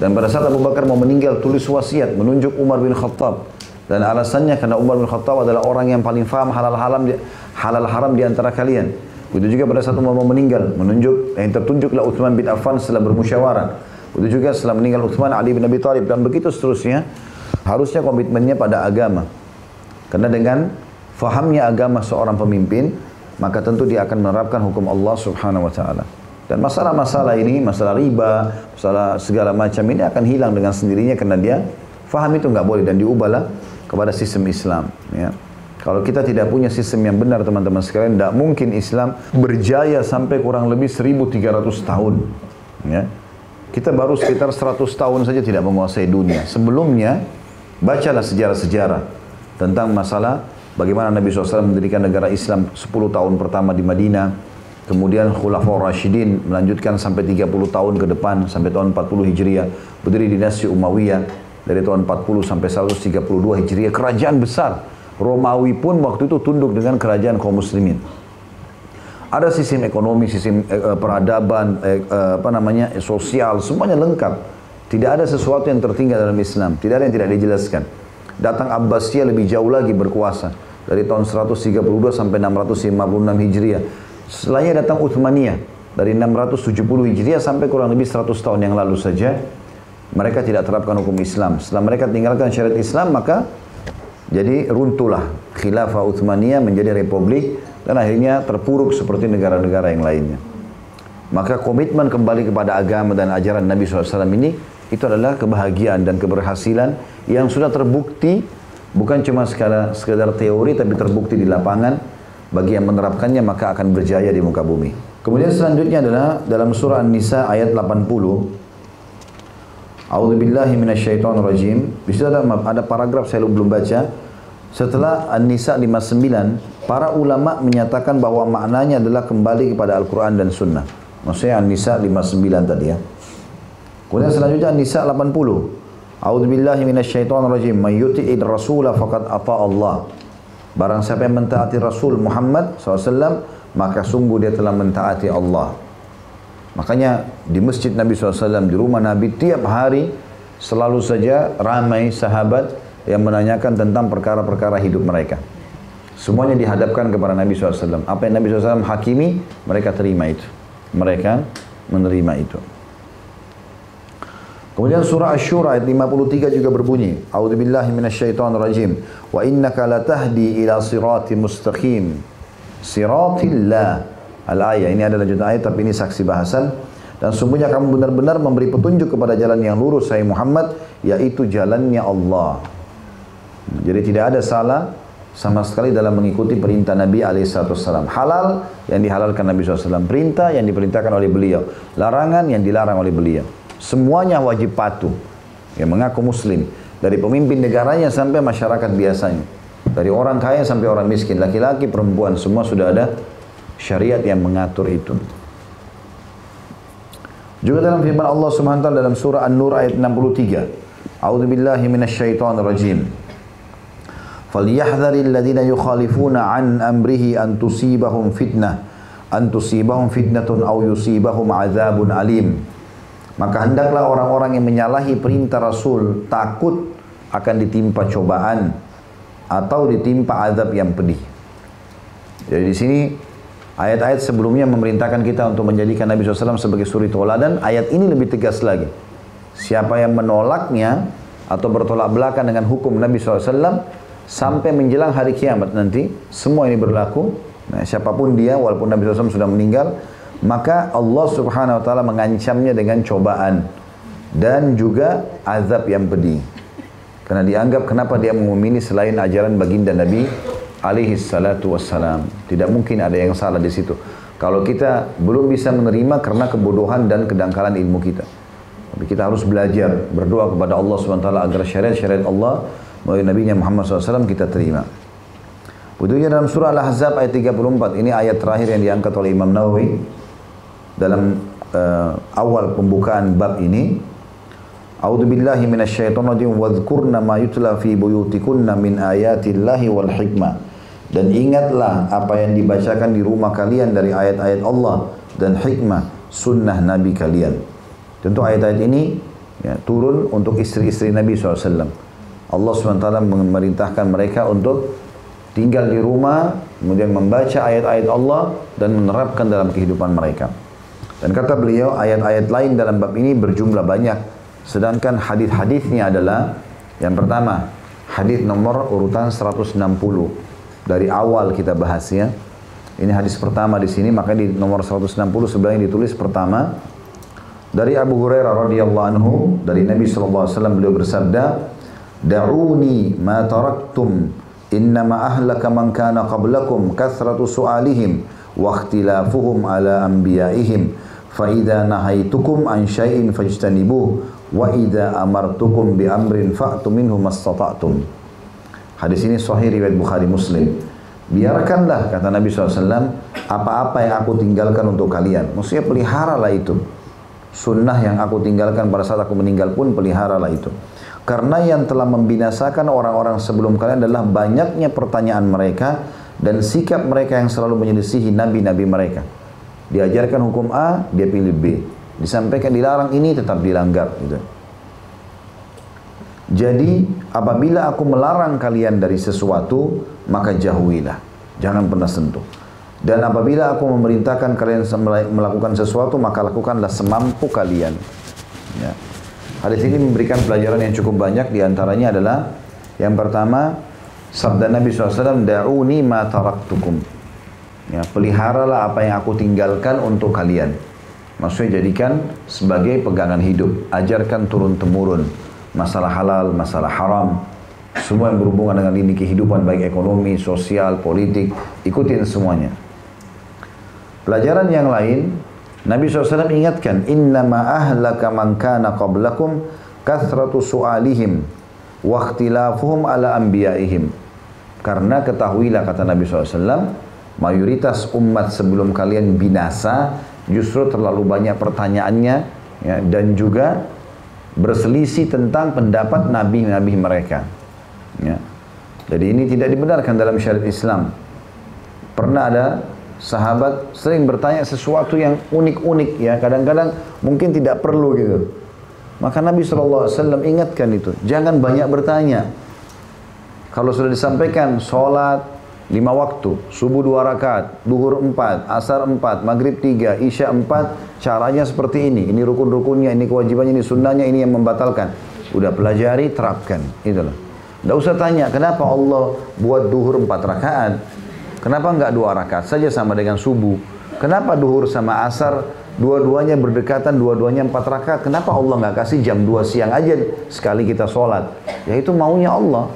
[SPEAKER 1] Dan pada saat Abu Bakar mau meninggal tulis wasiat menunjuk Umar bin Khattab. Dan alasannya karena Umar bin Khattab adalah orang yang paling faham halal haram di antara kalian. Begitu juga pada saat Umar mau meninggal menunjuk yang tertunjuklah Utsman bin Affan setelah bermusyawarah. Begitu juga setelah meninggal Utsman, Ali bin Abi Thalib dan begitu seterusnya. Harusnya komitmennya pada agama. Karena dengan fahamnya agama seorang pemimpin, maka tentu dia akan menerapkan hukum Allah Subhanahu wa taala. Dan masalah-masalah ini, masalah riba, masalah segala macam ini akan hilang dengan sendirinya karena dia faham itu nggak boleh dan diubahlah kepada sistem Islam. Ya. Kalau kita tidak punya sistem yang benar teman-teman sekalian, tidak mungkin Islam berjaya sampai kurang lebih 1300 tahun. Ya. Kita baru sekitar 100 tahun saja tidak menguasai dunia. Sebelumnya, bacalah sejarah-sejarah tentang masalah bagaimana Nabi SAW mendirikan negara Islam 10 tahun pertama di Madinah. Kemudian Khulafaur Rasyidin melanjutkan sampai 30 tahun ke depan, sampai tahun 40 Hijriah. Berdiri dinasti Umayyah dari tahun 40 sampai 132 Hijriah. Kerajaan besar. Romawi pun waktu itu tunduk dengan kerajaan kaum muslimin. Ada sistem ekonomi, sistem peradaban, sosial, semuanya lengkap. Tidak ada sesuatu yang tertinggal dalam Islam. Tidak ada yang tidak dijelaskan. Datang Abbasiyah lebih jauh lagi berkuasa. Dari tahun 132 sampai 656 Hijriah. Setelahnya datang Uthmaniyah. Dari 670 Hijriah sampai kurang lebih 100 tahun yang lalu saja. Mereka tidak terapkan hukum Islam. Setelah mereka tinggalkan syariat Islam, maka jadi runtuhlah Khilafah Uthmaniyah menjadi republik. Dan akhirnya terpuruk seperti negara-negara yang lainnya. Maka komitmen kembali kepada agama dan ajaran Nabi SAW ini, itu adalah kebahagiaan dan keberhasilan yang sudah terbukti, bukan cuma sekedar teori, tapi terbukti di lapangan. Bagi yang menerapkannya maka akan berjaya di muka bumi. Kemudian selanjutnya adalah dalam surah An-Nisa ayat 80. A'udzubillahi minasyaitonirrajim. Di situ ada paragraf saya belum baca. Setelah An-Nisa 59, para ulama menyatakan bahwa maknanya adalah kembali kepada Al-Quran dan Sunnah. Maksudnya An-Nisa 59 tadi ya. Kemudian selanjutnya An-Nisa 80. A'udzubillahi minasyaitonirrajim. May yuti'ir rasula faqad ata Allah. Barang siapa yang mentaati Rasul Muhammad SAW, maka sungguh dia telah mentaati Allah. Makanya di masjid Nabi SAW, di rumah Nabi, tiap hari selalu saja ramai sahabat yang menanyakan tentang perkara-perkara hidup mereka. Semuanya dihadapkan kepada Nabi SAW. Apa yang Nabi SAW hakimi, mereka terima itu. Mereka menerima itu. Kemudian surah Asy-Syura ayat 53 juga berbunyi, A'udzubillahi minasyaitonirrajim. Wa innaka latahdi ila siratim mustaqim. Siratillah. Al-ayah, ini ada lanjutan ayat tapi ini saksi bahasan. Dan sungguhnya kamu benar-benar memberi petunjuk kepada jalan yang lurus, hai Muhammad, yaitu jalannya Allah. Jadi tidak ada salah sama sekali dalam mengikuti perintah Nabi SAW. Halal yang dihalalkan Nabi SAW. Perintah yang diperintahkan oleh beliau. Larangan yang dilarang oleh beliau. Semuanya wajib patuh. Yang mengaku muslim. Dari pemimpin negaranya sampai masyarakat biasanya. Dari orang kaya sampai orang miskin. Laki-laki, perempuan. Semua sudah ada syariat yang mengatur itu. Juga dalam firman Allah SWT dalam surah An-Nur ayat 63. A'udzubillahi minasyaitonirrajim. فَلْيَحْذَرِ الَّذِينَ يُخَالِفُونَ عَنْ أَمْرِهِ أَنْ تُصِيبَهُمْ فِتْنَةٌ أَوْ يُصِيبَهُمْ عَذَابٌ أَلِيمٌ. Maka hendaklah orang-orang yang menyalahi perintah Rasul takut akan ditimpa cobaan atau ditimpa azab yang pedih. Jadi di sini ayat-ayat sebelumnya memerintahkan kita untuk menjadikan Nabi SAW sebagai suri tauladan. Ayat ini lebih tegas lagi. Siapa yang menolaknya atau bertolak belakang dengan hukum Nabi SAW sampai menjelang hari kiamat nanti, semua ini berlaku. Nah, siapapun dia, walaupun Nabi SAW sudah meninggal, maka Allah Subhanahu Wa Taala mengancamnya dengan cobaan dan juga azab yang pedih. Karena dianggap kenapa dia memilih selain ajaran baginda Nabi alaihi salatu wassalam. Tidak mungkin ada yang salah di situ. Kalau kita belum bisa menerima karena kebodohan dan kedangkalan ilmu kita. Tapi kita harus belajar, berdoa kepada Allah Subhanahu Wa Taala agar syariat-syariat Allah melalui Nabi Muhammad SAW kita terima. Begitu dalam surah Al-Ahzab ayat 34. Ini ayat terakhir yang diangkat oleh Imam Nawawi dalam awal pembukaan bab ini. A'udzu billahi minasyaitonir rajim wadhkurna ma yutla fi buyutikunna min ayatillahi wal hikmah. Dan ingatlah apa yang dibacakan di rumah kalian dari ayat-ayat Allah dan hikmah sunnah Nabi kalian. Tentu ayat-ayat ini ya, turun untuk istri-istri Nabi SAW. Allah SWT memerintahkan mereka untuk tinggal di rumah, kemudian membaca ayat-ayat Allah dan menerapkan dalam kehidupan mereka. Dan kata beliau, ayat-ayat lain dalam bab ini berjumlah banyak. Sedangkan hadis-hadisnya adalah, yang pertama, hadis nomor urutan 160. Dari awal kita bahas ya. Ini hadis pertama di sini, maka di nomor 160 sebenarnya ditulis pertama. Dari Abu Hurairah radhiyallahu anhu, dari Nabi SAW beliau bersabda, "Da'uni ma taraktum, innama ahlaka man kana qablakum kathratu su'alihim wa ikhtilafuhum ala anbiya'ihim, fa idza nahaitukum an syai'in fajtanibuh wa idza amartukum bi amrin fa'tu minhu mastata'tum." Hadis ini sahih riwayat Bukhari Muslim. Biarkanlah, kata Nabi SAW, apa-apa yang aku tinggalkan untuk kalian. Maksudnya peliharalah itu. Sunnah yang aku tinggalkan pada saat aku meninggal pun peliharalah itu. Karena yang telah membinasakan orang-orang sebelum kalian adalah banyaknya pertanyaan mereka dan sikap mereka yang selalu menyelisihi nabi-nabi mereka. Diajarkan hukum A, dia pilih B. Disampaikan dilarang ini, tetap dilanggar. Gitu. Jadi apabila aku melarang kalian dari sesuatu, maka jauhilah. Jangan pernah sentuh. Dan apabila aku memerintahkan kalian melakukan sesuatu, maka lakukanlah semampu kalian. Ya. Hadis ini memberikan pelajaran yang cukup banyak. Di antaranya adalah yang pertama, sabda Nabi SAW, "Da'uni ma taraktukum." Ya, peliharalah apa yang aku tinggalkan untuk kalian. Maksudnya jadikan sebagai pegangan hidup. Ajarkan turun-temurun. Masalah halal, masalah haram, semua yang berhubungan dengan ini kehidupan, baik ekonomi, sosial, politik, ikutin semuanya. Pelajaran yang lain, Nabi SAW ingatkan, "Innama ahlaka man kana qablakum kathratu su'alihim wa ikhtilafuhum ala anbiya'ihim." Karena ketahuilah, kata Nabi SAW, mayoritas umat sebelum kalian binasa justru terlalu banyak pertanyaannya ya, dan juga berselisih tentang pendapat nabi-nabi mereka. Ya. Jadi ini tidak dibenarkan dalam syariat Islam. Pernah ada sahabat sering bertanya sesuatu yang unik-unik ya, kadang-kadang mungkin tidak perlu gitu. Maka Nabi SAW ingatkan itu, jangan banyak bertanya. Kalau sudah disampaikan sholat 5 waktu, subuh 2 rakaat, duhur 4, asar 4, maghrib 3, isya 4, caranya seperti ini rukun-rukunnya, ini kewajibannya, ini sunnahnya, ini yang membatalkan. Udah pelajari, terapkan. Itulah. Tidak usah tanya, kenapa Allah buat duhur 4 rakaat? Kenapa enggak 2 rakaat saja sama dengan subuh? Kenapa duhur sama asar, dua-duanya berdekatan, dua-duanya 4 rakaat? Kenapa Allah enggak kasih jam 2 siang aja sekali kita sholat? Ya itu maunya Allah.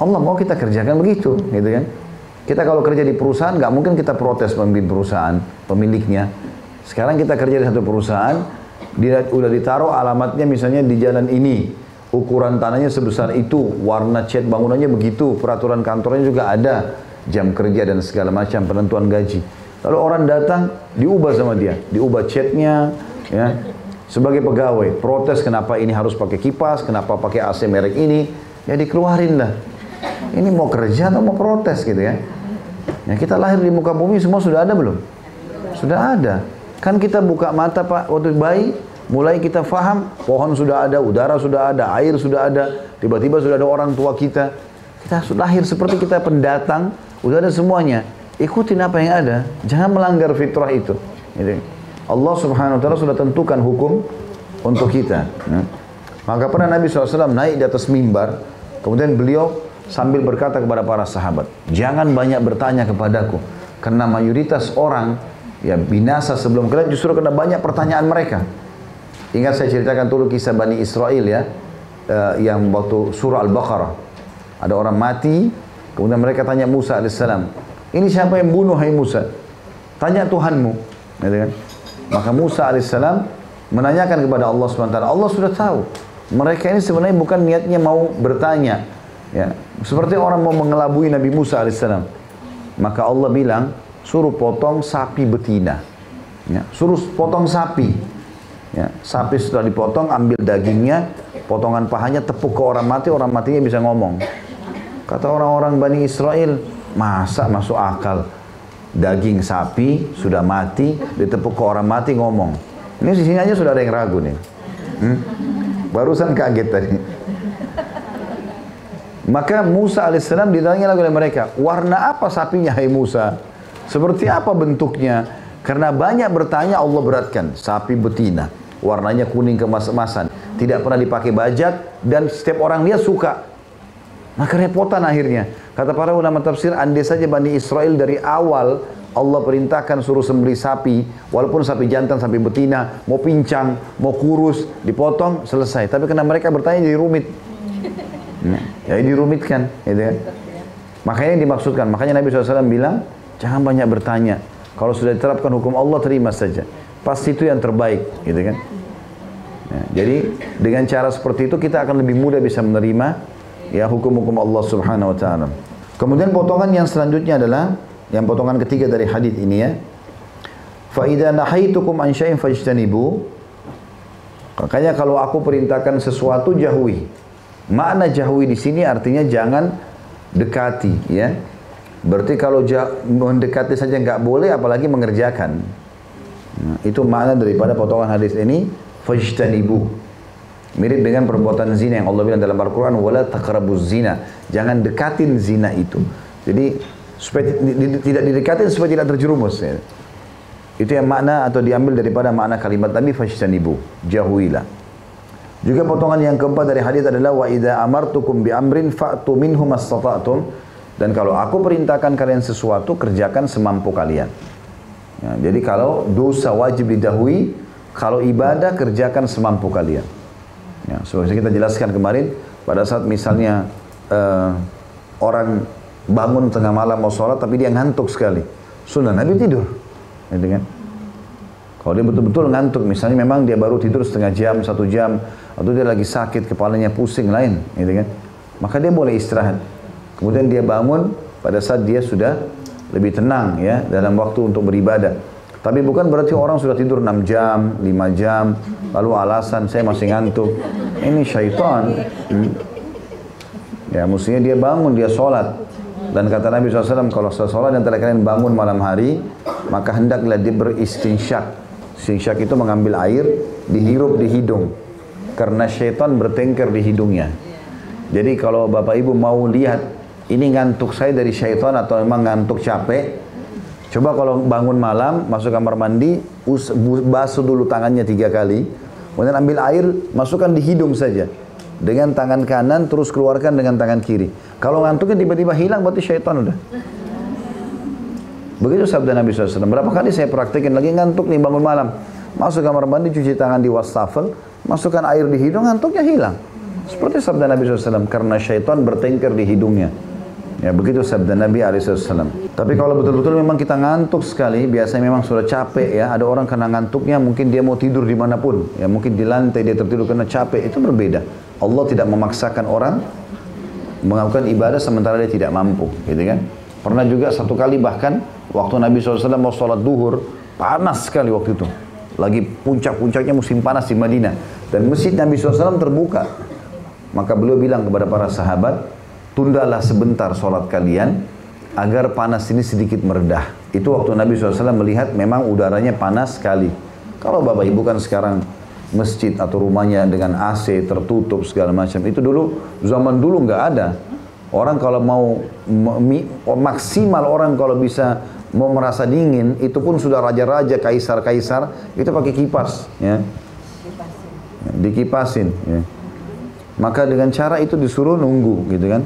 [SPEAKER 1] Allah mau kita kerjakan begitu, gitu kan? Kita kalau kerja di perusahaan, nggak mungkin kita protes pemimpin perusahaan, pemiliknya. Sekarang kita kerja di satu perusahaan, udah ditaruh alamatnya misalnya di jalan ini, ukuran tanahnya sebesar itu, warna cat bangunannya begitu, peraturan kantornya juga ada, jam kerja dan segala macam, penentuan gaji. Lalu orang datang, diubah sama dia, diubah catnya, ya, sebagai pegawai, protes kenapa ini harus pakai kipas, kenapa pakai AC merek ini, ya dikeluarin lah. Ini mau kerja atau mau protes gitu ya? Ya, kita lahir di muka bumi semua sudah ada belum? Sudah ada. Kan kita buka mata Pak waktu bayi, mulai kita faham, pohon sudah ada, udara sudah ada, air sudah ada, tiba-tiba sudah ada orang tua kita. Kita sudah lahir seperti kita pendatang, udah ada semuanya. Ikutin apa yang ada, jangan melanggar fitrah itu. Gitu. Allah Subhanahu wa taala sudah tentukan hukum untuk kita. Ya. Maka pernah Nabi SAW naik di atas mimbar, kemudian beliau sambil berkata kepada para sahabat, jangan banyak bertanya kepadaku, karena mayoritas orang ya binasa sebelum kalian justru karena banyak pertanyaan mereka. Ingat saya ceritakan dulu kisah Bani Israel ya, yang waktu surah Al-Baqarah, ada orang mati, kemudian mereka tanya Musa alaihissalam, ini siapa yang bunuh hai Musa? Tanya Tuhanmu, gitu kan? Maka Musa alaihissalam menanyakan kepada Allah SWT, Allah sudah tahu, mereka ini sebenarnya bukan niatnya mau bertanya. Ya, seperti orang mau mengelabui Nabi Musa alaihissalam. Maka Allah bilang, suruh potong sapi betina. Ya, suruh potong sapi. Ya, sapi setelah dipotong, ambil dagingnya, potongan pahanya, tepuk ke orang matinya bisa ngomong. Kata orang-orang Bani Israel, masa masuk akal daging sapi sudah mati, ditepuk ke orang mati ngomong. Ini di sini aja sudah ada yang ragu nih. Barusan kaget tadi. Maka Musa alaihissalam ditanya lagi oleh mereka, warna apa sapinya hai Musa? Seperti apa bentuknya? Karena banyak bertanya, Allah beratkan, sapi betina. Warnanya kuning kemas-emasan, tidak pernah dipakai bajak, dan setiap orang lihat suka. Maka repotan akhirnya. Kata para ulama tafsir, andai saja Bani Israel dari awal Allah perintahkan suruh sembelih sapi, walaupun sapi jantan, sapi betina, mau pincang, mau kurus, dipotong, selesai. Tapi karena mereka bertanya jadi rumit. Jadi dirumitkan, gitu kan. Makanya yang dimaksudkan, makanya Nabi SAW bilang, jangan banyak bertanya. Kalau sudah diterapkan hukum Allah, terima saja. Pasti itu yang terbaik, gitu kan. Ya, jadi dengan cara seperti itu kita akan lebih mudah bisa menerima ya hukum-hukum Allah Subhanahu wa taala. Kemudian potongan yang selanjutnya adalah yang potongan ketiga dari hadis ini ya. Fa idza nahaitukum an syai'in fajtanibu. Makanya kalau aku perintahkan sesuatu jauhi. Makna jauhi di sini artinya jangan dekati ya. Berarti kalau mendekati saja nggak boleh apalagi mengerjakan. Nah, itu makna daripada potongan hadis ini, fajtanibu. Mirip dengan perbuatan zina yang Allah bilang dalam Al-Quran, wala taqrabuz zina. Jangan dekatin zina itu. Jadi supaya tidak didekatin supaya tidak terjerumus. Ya. Itu yang makna atau diambil daripada makna kalimat tadi, fajtanibu, jauhilah. Juga potongan yang keempat dari hadis adalah wa idza amartukum bi amrin fa'tu minhu mastata'tum. Dan kalau aku perintahkan kalian sesuatu, kerjakan semampu kalian. Ya, jadi kalau dosa wajib didahului, kalau ibadah kerjakan semampu kalian. Ya, seperti kita jelaskan kemarin, pada saat misalnya orang bangun tengah malam mau sholat tapi dia ngantuk sekali, sunnah Nabi tidur, gitu kan? Kalau dia betul-betul ngantuk, misalnya memang dia baru tidur setengah jam, 1 jam, atau dia lagi sakit, kepalanya pusing lain, gitu kan? Maka dia boleh istirahat. Kemudian dia bangun pada saat dia sudah lebih tenang ya dalam waktu untuk beribadah. Tapi bukan berarti orang sudah tidur 6 jam, 5 jam, lalu alasan saya masih ngantuk. Ini syaitan. Ya mestinya dia bangun, dia sholat. Dan kata Nabi SAW, kalau sholat antara kalian bangun malam hari, maka hendaklah dia beristinsyak. Istinsyak itu mengambil air, dihirup di hidung. Karena syaitan bertengkar di hidungnya. Jadi kalau Bapak Ibu mau lihat, ini ngantuk saya dari syaitan atau memang ngantuk capek, coba kalau bangun malam, masuk kamar mandi, basuh dulu tangannya 3 kali, kemudian ambil air, masukkan di hidung saja. Dengan tangan kanan, terus keluarkan dengan tangan kiri. Kalau ngantuknya tiba-tiba hilang, berarti syaitan udah. Begitu sabda Nabi SAW. Berapa kali saya praktekin lagi ngantuk nih bangun malam. Masuk kamar mandi, cuci tangan di wastafel, masukkan air di hidung, ngantuknya hilang. Seperti sabda Nabi SAW, karena syaitan bertengkar di hidungnya. Ya begitu sabda Nabi SAW. Tapi kalau betul-betul memang kita ngantuk sekali, biasanya memang sudah capek ya. Ada orang karena ngantuknya mungkin dia mau tidur dimanapun. Ya mungkin di lantai dia tertidur karena capek, itu berbeda. Allah tidak memaksakan orang melakukan ibadah sementara dia tidak mampu, gitu kan? Pernah juga satu kali bahkan waktu Nabi SAW mau sholat duhur, panas sekali waktu itu. Lagi puncak-puncaknya musim panas di Madinah. Dan masjid Nabi SAW terbuka. Maka beliau bilang kepada para sahabat, tundalah sebentar sholat kalian agar panas ini sedikit meredah. Itu waktu Nabi SAW melihat memang udaranya panas sekali. Kalau Bapak Ibu kan sekarang masjid atau rumahnya dengan AC tertutup segala macam. Itu dulu, zaman dulu nggak ada. Orang kalau mau maksimal orang kalau bisa mau merasa dingin, itu pun sudah raja-raja, kaisar-kaisar, itu pakai kipas. Ya. Dikipasin. Ya. Maka dengan cara itu disuruh nunggu, gitu kan.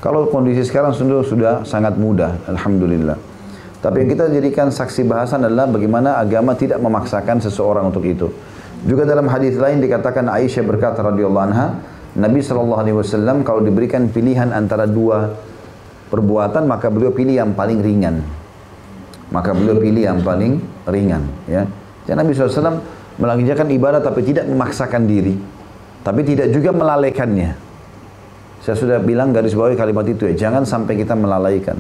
[SPEAKER 1] Kalau kondisi sekarang sudah sangat mudah, alhamdulillah. Tapi yang kita jadikan saksi bahasan adalah bagaimana agama tidak memaksakan seseorang untuk itu. Juga dalam hadis lain dikatakan Aisyah berkata radhiyallahu anha, Nabi SAW kalau diberikan pilihan antara 2 perbuatan, maka beliau pilih yang paling ringan. Maka beliau pilih yang paling ringan. Ya. Dan Nabi SAW mengerjakan ibadah tapi tidak memaksakan diri. Tapi tidak juga melalaikannya. Saya sudah bilang garis bawahi kalimat itu ya, jangan sampai kita melalaikan.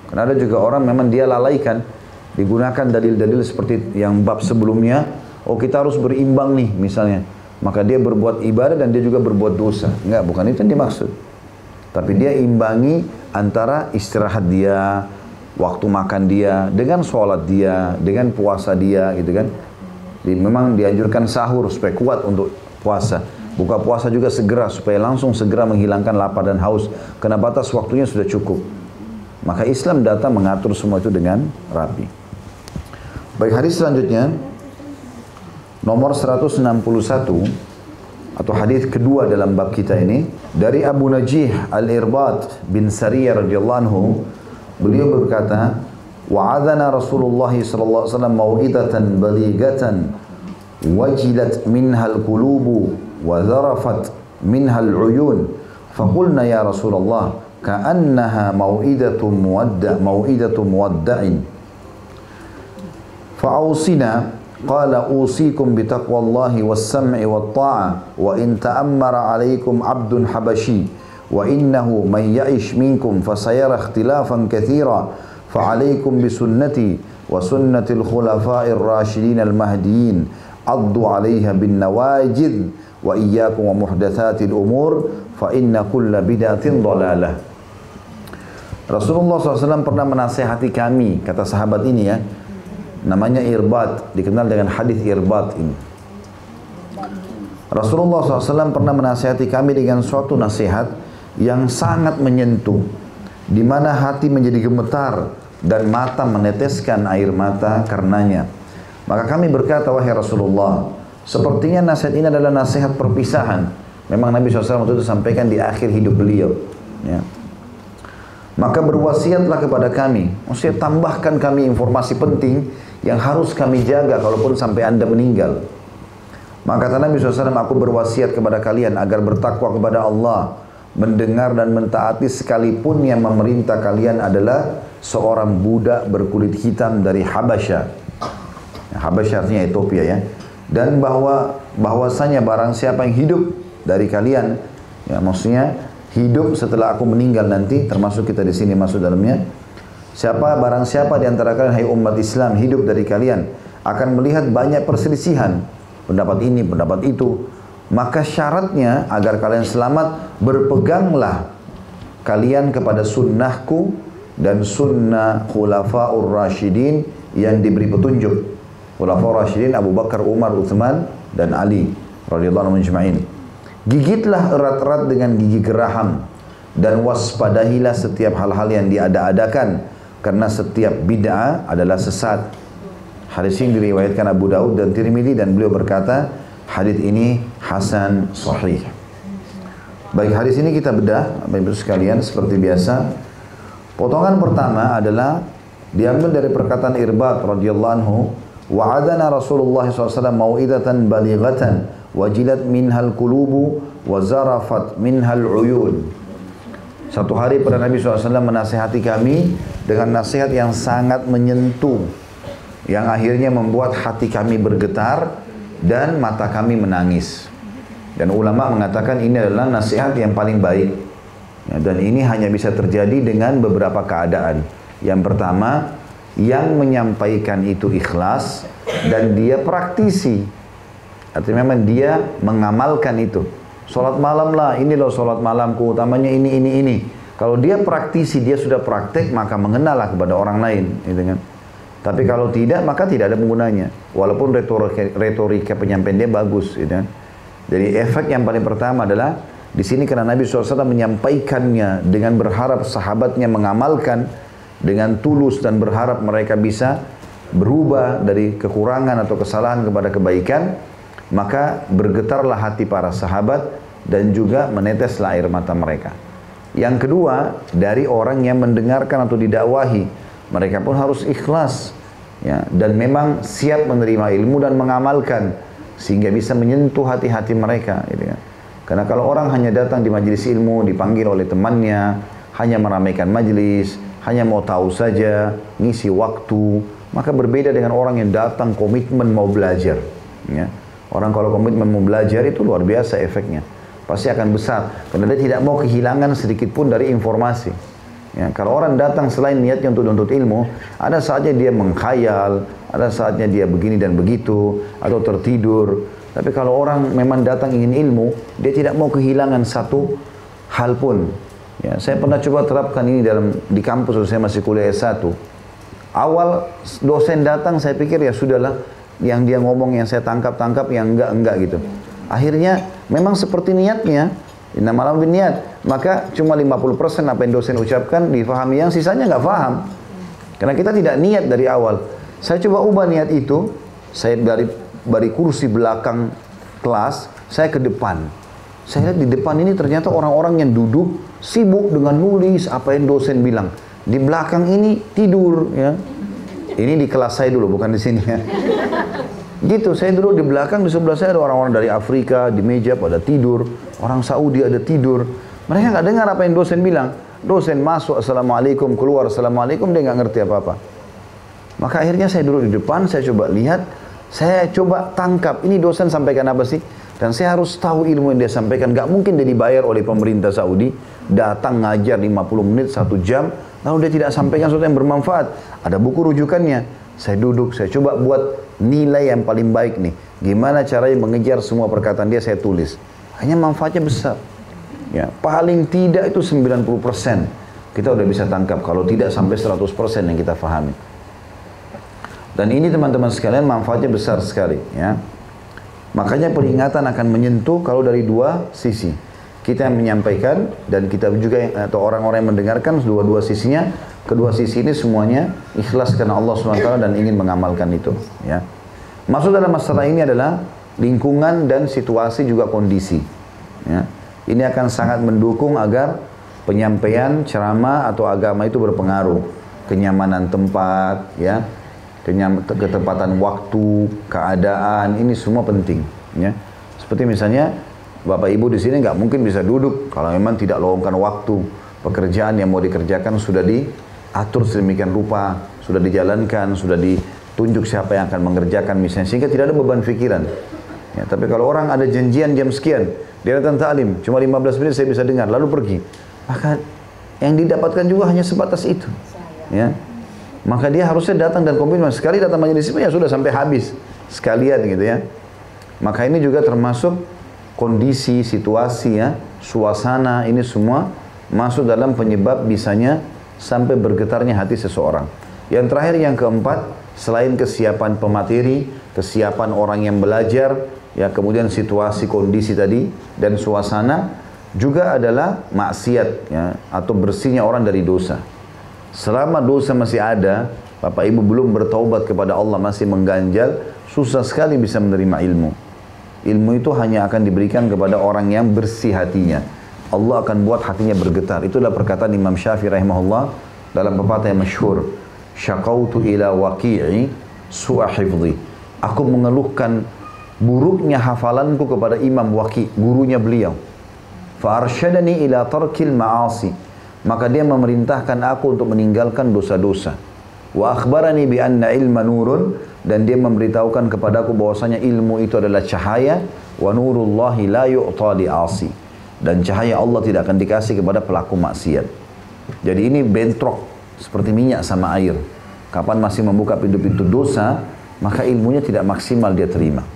[SPEAKER 1] Karena ada juga orang memang dia lalaikan, digunakan dalil-dalil seperti yang bab sebelumnya, oh kita harus berimbang nih misalnya. Maka dia berbuat ibadah dan dia juga berbuat dosa. Enggak, bukan itu yang dimaksud. Tapi dia imbangi antara istirahat dia, waktu makan dia, dengan sholat dia, dengan puasa dia gitu kan. Jadi memang dianjurkan sahur supaya kuat untuk puasa. Buka puasa juga segera supaya langsung segera menghilangkan lapar dan haus. Karena batas waktunya sudah cukup. Maka Islam datang mengatur semua itu dengan rapi. Baik, hadis selanjutnya nomor 161 atau hadis kedua dalam bab kita ini dari Abu Najih Al-Irbad bin Sariyah radhiyallahu anhu, beliau berkata, wa'adhana Rasulullah sallallahu alaihi wasallam mau'idatan balighatan wajilat minhal qulubu wa zarafat minhal uyun faqulna ya Rasulullah ka'annaha mau'idatu muwadda'in fa'awsina qala usikum bitaqwallahi was-sam'i wat-ta'ah wa in ta'ammara 'alaykum 'abdun habashi wa innahu man ya'ish minkum fasayara ikhtilafan katsira fa'alaykum bisunnati wa sunnatil khulafa'ir rasyidin al-mahdiyyin addu 'alayha bin nawajid wa iyyakum wa muhdatsatil umur fa inna kulla bid'atin dhalalah. Rasulullah SAW pernah menasihati kami, kata sahabat ini ya, namanya Irbad, dikenal dengan hadis Irbad ini. Rasulullah SAW pernah menasihati kami dengan suatu nasihat yang sangat menyentuh, di mana hati menjadi gemetar dan mata meneteskan air mata karenanya. Maka kami berkata, wahai Rasulullah, sepertinya nasihat ini adalah nasihat perpisahan. Memang Nabi SAW waktu itu sampaikan di akhir hidup beliau. Ya. Maka berwasiatlah kepada kami, maksudnya tambahkan kami informasi penting yang harus kami jaga kalaupun sampai Anda meninggal. Maka kata Nabi SAW, aku berwasiat kepada kalian agar bertakwa kepada Allah, mendengar dan mentaati sekalipun yang memerintah kalian adalah seorang budak berkulit hitam dari Habasyah. Habasyah artinya Ethiopia ya. Dan bahwasanya barang siapa yang hidup dari kalian, ya maksudnya hidup setelah aku meninggal nanti, termasuk kita di sini masuk dalamnya. Barang siapa di antara kalian, hai umat Islam, hidup dari kalian, akan melihat banyak perselisihan, pendapat ini, pendapat itu. Maka syaratnya agar kalian selamat, berpeganglah kalian kepada sunnahku dan sunnah khulafa'ur rasyidin yang diberi petunjuk. Khulafa'ur rasyidin Abu Bakar, Umar, Uthman, dan Ali radhiyallahu anhum ajma'in. Gigitlah erat-erat dengan gigi geraham dan waspadahilah setiap hal-hal yang diada-adakan, karena setiap bid'ah adalah sesat. Hadis ini diriwayatkan Abu Daud dan Tirmidzi dan beliau berkata, hadis ini hasan sahih. Baik, hadis ini kita bedah Bapak Ibu sekalian seperti biasa. Potongan pertama adalah diambil dari perkataan Irbad radhiyallahu anhu, wa'adana Rasulullah SAW mau'idatan balighatan wajilat minhal qulubu wa zarafat minhal uyun. Satu hari pada Nabi SAW menasihati kami dengan nasihat yang sangat menyentuh, yang akhirnya membuat hati kami bergetar dan mata kami menangis. Dan ulama mengatakan ini adalah nasihat yang paling baik ya, dan ini hanya bisa terjadi dengan beberapa keadaan. Yang pertama, yang menyampaikan itu ikhlas dan dia praktisi. Artinya memang dia mengamalkan itu. Sholat malam lah, ini loh sholat malamku, utamanya ini. Kalau dia praktisi, dia sudah praktek, maka mengenallah kepada orang lain, gitu kan. Tapi kalau tidak, maka tidak ada penggunanya. Walaupun retorika penyampaian dia bagus, gitu kan. Jadi efek yang paling pertama adalah di sini karena Nabi SAW menyampaikannya dengan berharap sahabatnya mengamalkan dengan tulus dan berharap mereka bisa berubah dari kekurangan atau kesalahan kepada kebaikan. Maka bergetarlah hati para sahabat dan juga meneteslah air mata mereka. Yang kedua, dari orang yang mendengarkan atau didakwahi, mereka pun harus ikhlas ya, dan memang siap menerima ilmu dan mengamalkan sehingga bisa menyentuh hati-hati mereka gitu ya. Karena kalau orang hanya datang di majelis ilmu, dipanggil oleh temannya, hanya meramaikan majelis, hanya mau tahu saja, ngisi waktu, maka berbeda dengan orang yang datang komitmen mau belajar ya. Orang kalau komitmen mau belajar itu luar biasa efeknya. Pasti akan besar. Karena dia tidak mau kehilangan sedikit pun dari informasi. Ya, kalau orang datang selain niatnya untuk menuntut ilmu, ada saja dia mengkhayal, ada saatnya dia begini dan begitu, atau tertidur. Tapi kalau orang memang datang ingin ilmu, dia tidak mau kehilangan satu hal pun. Ya, saya pernah coba terapkan ini di kampus waktu saya masih kuliah S1. Awal dosen datang saya pikir ya sudahlah, yang dia ngomong yang saya tangkap, yang enggak gitu. Akhirnya memang seperti niatnya, innamal a'malu binniyat, maka cuma 50% apa yang dosen ucapkan difahami, yang sisanya nggak paham. Karena kita tidak niat dari awal. Saya coba ubah niat itu, saya dari kursi belakang kelas, saya ke depan. Saya lihat di depan ini ternyata orang-orang yang duduk sibuk dengan nulis apa yang dosen bilang. Di belakang ini tidur, ya. Ini di kelas saya dulu, bukan di sini ya. Gitu, saya dulu di belakang, di sebelah saya ada orang-orang dari Afrika, di meja pada tidur, orang Saudi ada tidur. Mereka nggak dengar apa yang dosen bilang. Dosen masuk, assalamualaikum, keluar, assalamualaikum, dia nggak ngerti apa-apa. Maka akhirnya saya duduk di depan, saya coba lihat, saya coba tangkap, ini dosen sampaikan apa sih? Dan saya harus tahu ilmu yang dia sampaikan. Nggak mungkin dia dibayar oleh pemerintah Saudi, datang ngajar 50 menit, 1 jam, lalu dia tidak sampaikan sesuatu yang bermanfaat. Ada buku rujukannya. Saya duduk, saya coba buat nilai yang paling baik nih. Gimana caranya mengejar semua perkataan dia, saya tulis. Hanya manfaatnya besar. Ya, paling tidak itu 90%. Kita udah bisa tangkap, kalau tidak sampai 100% yang kita fahami. Dan ini teman-teman sekalian manfaatnya besar sekali. Ya. Makanya peringatan akan menyentuh kalau dari dua sisi. Kita yang menyampaikan dan kita juga atau orang-orang yang mendengarkan dua-dua sisinya. Kedua sisi ini semuanya ikhlas karena Allah SWT dan ingin mengamalkan itu. Ya. Maksud dalam masalah ini adalah lingkungan dan situasi juga kondisi. Ya. Ini akan sangat mendukung agar penyampaian ceramah atau agama itu berpengaruh. Kenyamanan tempat, ya, ketepatan waktu, keadaan, ini semua penting. Ya. Seperti misalnya Bapak Ibu di sini nggak mungkin bisa duduk kalau memang tidak luangkan waktu. Pekerjaan yang mau dikerjakan sudah diatur sedemikian rupa, sudah dijalankan, sudah ditunjuk siapa yang akan mengerjakan misalnya, sehingga tidak ada beban pikiran. Ya, tapi kalau orang ada janjian jam sekian, dia datang ta'lim, cuma 15 menit saya bisa dengar, lalu pergi. Maka yang didapatkan juga hanya sebatas itu. Ya. Maka dia harusnya datang dan komitmen. Sekali datang majelis ilmu ya sudah sampai habis sekalian gitu ya. Maka ini juga termasuk kondisi, situasi ya, suasana, ini semua masuk dalam penyebab bisanya sampai bergetarnya hati seseorang. Yang terakhir, yang keempat, selain kesiapan pemateri, kesiapan orang yang belajar, ya, kemudian situasi, kondisi tadi dan suasana, juga adalah maksiat ya, atau bersihnya orang dari dosa. Selama dosa masih ada, Bapak Ibu belum bertaubat kepada Allah, masih mengganjal, susah sekali bisa menerima ilmu. Ilmu itu hanya akan diberikan kepada orang yang bersih hatinya. Allah akan buat hatinya bergetar. Itulah perkataan Imam Syafi'i rahimahullah dalam pepatah yang masyhur. Syaqautu ila waqi'i su'a hifdhi. Aku mengeluhkan buruknya hafalanku kepada Imam Waqi', gurunya beliau. Fa arsyadani ila tarkil ma'asi. Maka dia memerintahkan aku untuk meninggalkan dosa-dosa. Wa akhbarani bi anna ilma nurun, dan dia memberitahukan kepadaku bahwasanya ilmu itu adalah cahaya, wa nurullahi la yu'ta li 'asi. Dan cahaya Allah tidak akan dikasih kepada pelaku maksiat. Jadi ini bentrok seperti minyak sama air. Kapan masih membuka pintu-pintu dosa, maka ilmunya tidak maksimal dia terima.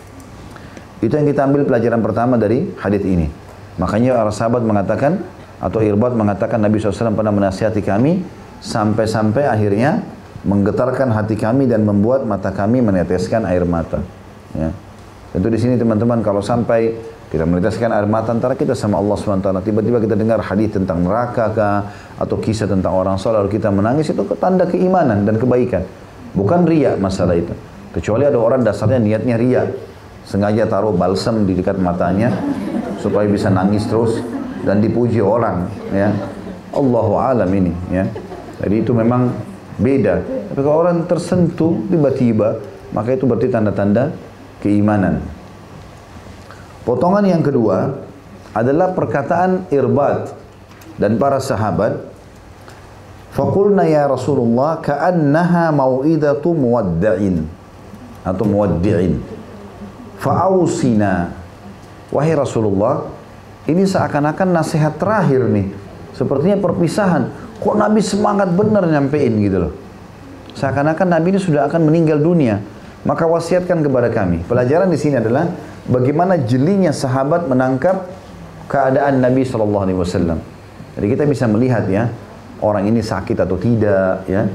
[SPEAKER 1] Itu yang kita ambil pelajaran pertama dari hadis ini. Makanya para sahabat mengatakan, atau Irbad mengatakan, Nabi SAW pernah menasihati kami sampai-sampai akhirnya menggetarkan hati kami dan membuat mata kami meneteskan air mata. Ya. Tentu di sini teman-teman, kalau sampai kita meneteskan air mata antara kita sama Allah SWT, tiba-tiba kita dengar hadis tentang neraka kah, atau kisah tentang orang saleh lalu kita menangis, itu tanda keimanan dan kebaikan. Bukan riya masalah itu. Kecuali ada orang dasarnya niatnya riya, sengaja taruh balsam di dekat matanya supaya bisa nangis terus dan dipuji orang, ya. Allahu alam ini, ya. Jadi itu memang beda. Tapi kalau orang tersentuh tiba-tiba, maka itu berarti tanda-tanda keimanan. Potongan yang kedua adalah perkataan Irbad dan para sahabat. Faqulna ya Rasulullah ka'annaha mau'idatu muwadda'in atau muwaddi'in. Fa'ausina. Wahai Rasulullah, ini seakan-akan nasihat terakhir nih. Sepertinya perpisahan. Kok Nabi semangat benar nyampein gitu loh. Seakan-akan Nabi ini sudah akan meninggal dunia. Maka wasiatkan kepada kami. Pelajaran di sini adalah bagaimana jelinya sahabat menangkap keadaan Nabi SAW. Jadi kita bisa melihat ya, orang ini sakit atau tidak ya.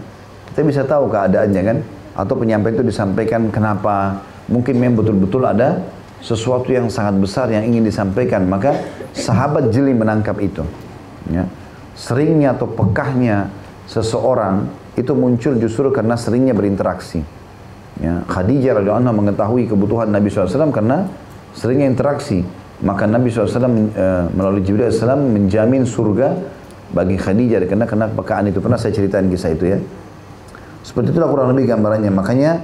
[SPEAKER 1] Kita bisa tahu keadaannya kan. Atau penyampaian itu disampaikan kenapa. Mungkin memang betul-betul ada sesuatu yang sangat besar yang ingin disampaikan. Maka sahabat jeli menangkap itu. Ya. Seringnya atau pekahnya seseorang itu muncul justru karena seringnya berinteraksi. Ya, Khadijah radhiyallahu anha mengetahui kebutuhan Nabi SAW karena seringnya interaksi. Maka Nabi SAW melalui Jibril SAW menjamin surga bagi Khadijah karena kepekaan itu. Pernah saya ceritain kisah itu ya. Seperti itulah kurang lebih gambarannya. Makanya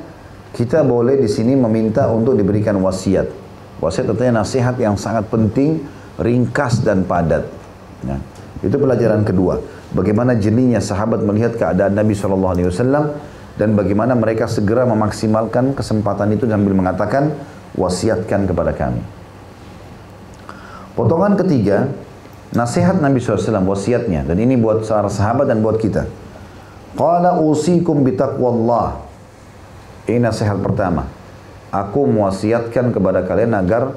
[SPEAKER 1] kita boleh di sini meminta untuk diberikan wasiat. Wasiat artinya nasihat yang sangat penting, ringkas dan padat. Ya. Itu pelajaran kedua. Bagaimana jelinya sahabat melihat keadaan Nabi SAW dan bagaimana mereka segera memaksimalkan kesempatan itu sambil mengatakan wasiatkan kepada kami. Potongan ketiga, nasihat Nabi SAW, wasiatnya. Dan ini buat para sahabat dan buat kita. Qala usikum bitaqwallah. Ini nasihat pertama. Aku mewasiatkan kepada kalian agar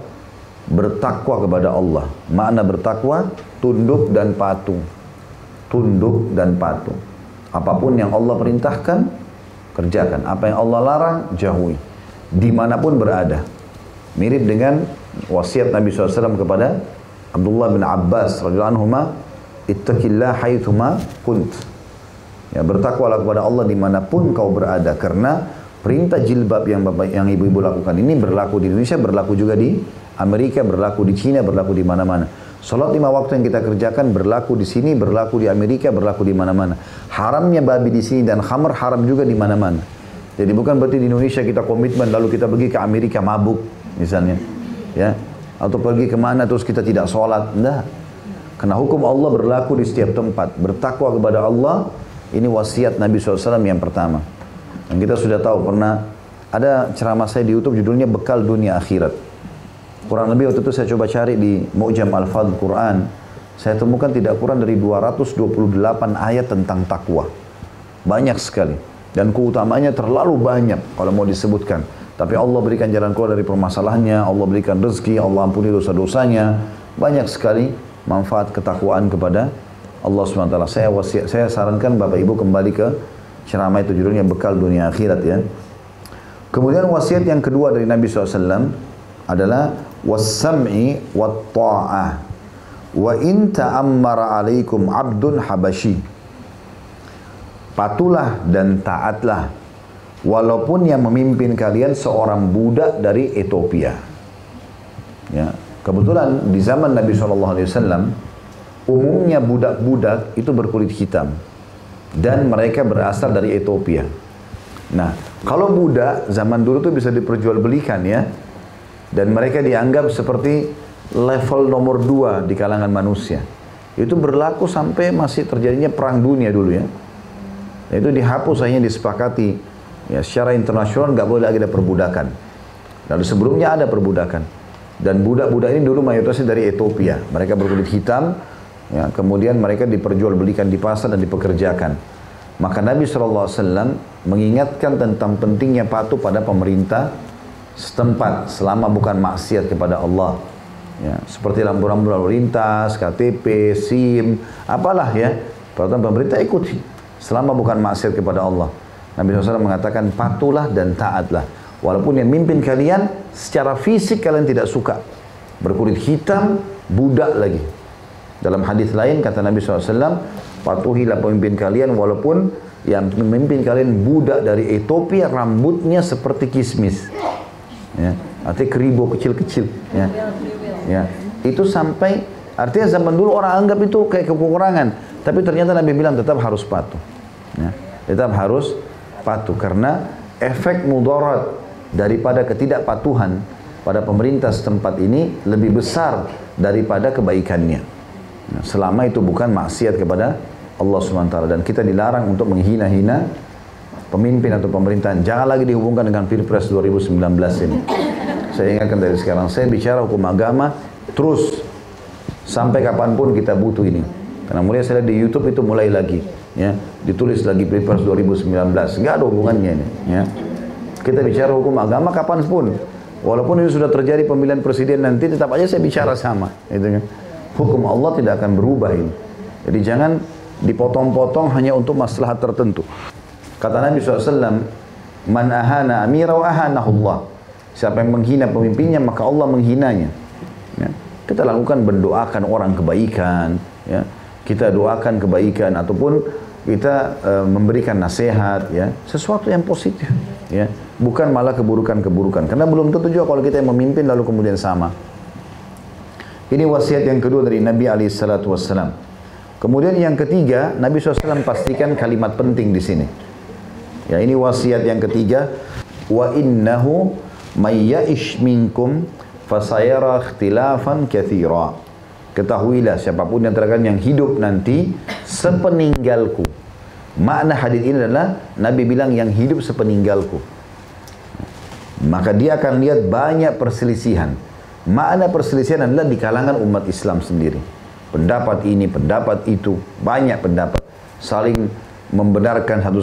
[SPEAKER 1] bertakwa kepada Allah. Makna bertakwa, tunduk dan patuh. Tunduk dan patuh. Apapun yang Allah perintahkan, kerjakan. Apa yang Allah larang, jauhi. Dimanapun berada. Mirip dengan wasiat Nabi SAW kepada Abdullah bin Abbas radhiyallahu anhuma, ittaqillah haitsuma kunt. Ya, bertakwalah kepada Allah dimanapun kau berada. Karena perintah jilbab yang ibu-ibu lakukan ini berlaku di Indonesia, berlaku juga di Amerika, berlaku di Cina, berlaku di mana-mana. Salat 5 waktu yang kita kerjakan berlaku di sini, berlaku di Amerika, berlaku di mana-mana. Haramnya babi di sini dan khamr haram juga di mana-mana. Jadi bukan berarti di Indonesia kita komitmen lalu kita pergi ke Amerika mabuk misalnya, ya, atau pergi kemana terus kita tidak sholat. Enggak. Karena hukum Allah berlaku di setiap tempat. Bertakwa kepada Allah, ini wasiat Nabi SAW yang pertama. Dan kita sudah tahu pernah ada ceramah saya di YouTube judulnya Bekal Dunia Akhirat. Kurang lebih waktu itu saya coba cari di Mu'jam Al-Fadl Quran. Saya temukan tidak kurang dari 228 ayat tentang takwa. Banyak sekali. Dan keutamanya terlalu banyak kalau mau disebutkan. Tapi Allah berikan jalan keluar dari permasalahannya. Allah berikan rezeki. Allah ampuni dosa-dosanya. Banyak sekali manfaat ketakwaan kepada Allah SWT. Saya sarankan Bapak Ibu kembali ke ceramah itu judulnya Bekal Dunia Akhirat ya. Kemudian wasiat yang kedua dari Nabi SAW adalah was-sam'i wat-ta'ah wa in ta'ammara 'alaikum 'abdun habasyi. Patuhlah dan taatlah walaupun yang memimpin kalian seorang budak dari Ethiopia. Ya, kebetulan di zaman Nabi SAW umumnya budak-budak itu berkulit hitam dan mereka berasal dari Ethiopia. Nah, kalau budak zaman dulu tuh bisa diperjualbelikan ya. Dan mereka dianggap seperti level nomor 2 di kalangan manusia. Itu berlaku sampai masih terjadinya perang dunia dulu ya. Itu dihapus, hanya disepakati. Ya, secara internasional nggak boleh lagi ada perbudakan. Lalu sebelumnya ada perbudakan. Dan budak-budak ini dulu mayoritasnya dari Ethiopia. Mereka berkulit hitam. Ya, kemudian mereka diperjualbelikan di pasar dan dipekerjakan. Maka Nabi SAW mengingatkan tentang pentingnya patuh pada pemerintah setempat selama bukan maksiat kepada Allah. Ya, seperti lampu-lampu lalu lintas, KTP, SIM, apalah ya, peraturan pemerintah ikuti selama bukan maksiat kepada Allah. Nabi SAW mengatakan patuhlah dan taatlah. Walaupun yang mimpin kalian secara fisik kalian tidak suka, berkulit hitam, budak lagi. Dalam hadis lain kata Nabi SAW, patuhilah pemimpin kalian walaupun yang memimpin kalian budak dari Ethiopia, rambutnya seperti kismis. Ya, artinya keribo kecil-kecil. Ya, ya, itu sampai artinya zaman dulu orang anggap itu kayak kekurangan, tapi ternyata Nabi bilang tetap harus patuh. Ya, tetap harus patuh karena efek mudarat daripada ketidakpatuhan pada pemerintah setempat ini lebih besar daripada kebaikannya. Nah, selama itu bukan maksiat kepada Allah SWT dan kita dilarang untuk menghina-hina pemimpin atau pemerintahan. Jangan lagi dihubungkan dengan Pilpres 2019 ini. Saya ingatkan dari sekarang, saya bicara hukum agama terus sampai kapanpun kita butuh ini. Karena mulai saya lihat di YouTube itu mulai lagi ya, ditulis lagi Pilpres 2019, nggak ada hubungannya ini. Ya. Kita bicara hukum agama kapanpun, walaupun ini sudah terjadi pemilihan presiden nanti, tetap aja saya bicara sama. Gitu kan. Hukum Allah tidak akan berubah ini. Jadi jangan dipotong-potong hanya untuk maslahat tertentu. Kata Nabi SAW, Man ahana amira wa ahanahullah. Siapa yang menghina pemimpinnya, maka Allah menghinanya. Ya. Kita lakukan mendoakan orang kebaikan, ya. Kita doakan kebaikan ataupun kita memberikan nasihat, ya, sesuatu yang positif, ya, bukan malah keburukan-keburukan. Karena belum tentu juga kalau kita yang memimpin lalu kemudian sama. Ini wasiat yang kedua dari Nabi SAW. Kemudian yang ketiga, Nabi SAW pastikan kalimat penting di sini. Ya, ini wasiat yang ketiga. Wa innahu may ya'ish minkum fasayara ikhtilafan katsira. Ketahuilah siapapun yang terkadang yang hidup nanti sepeninggalku. Makna hadis ini adalah Nabi bilang yang hidup sepeninggalku. Maka dia akan lihat banyak perselisihan. Makna perselisihan adalah di kalangan umat Islam sendiri. Pendapat ini, pendapat itu, banyak pendapat. Saling membenarkan satu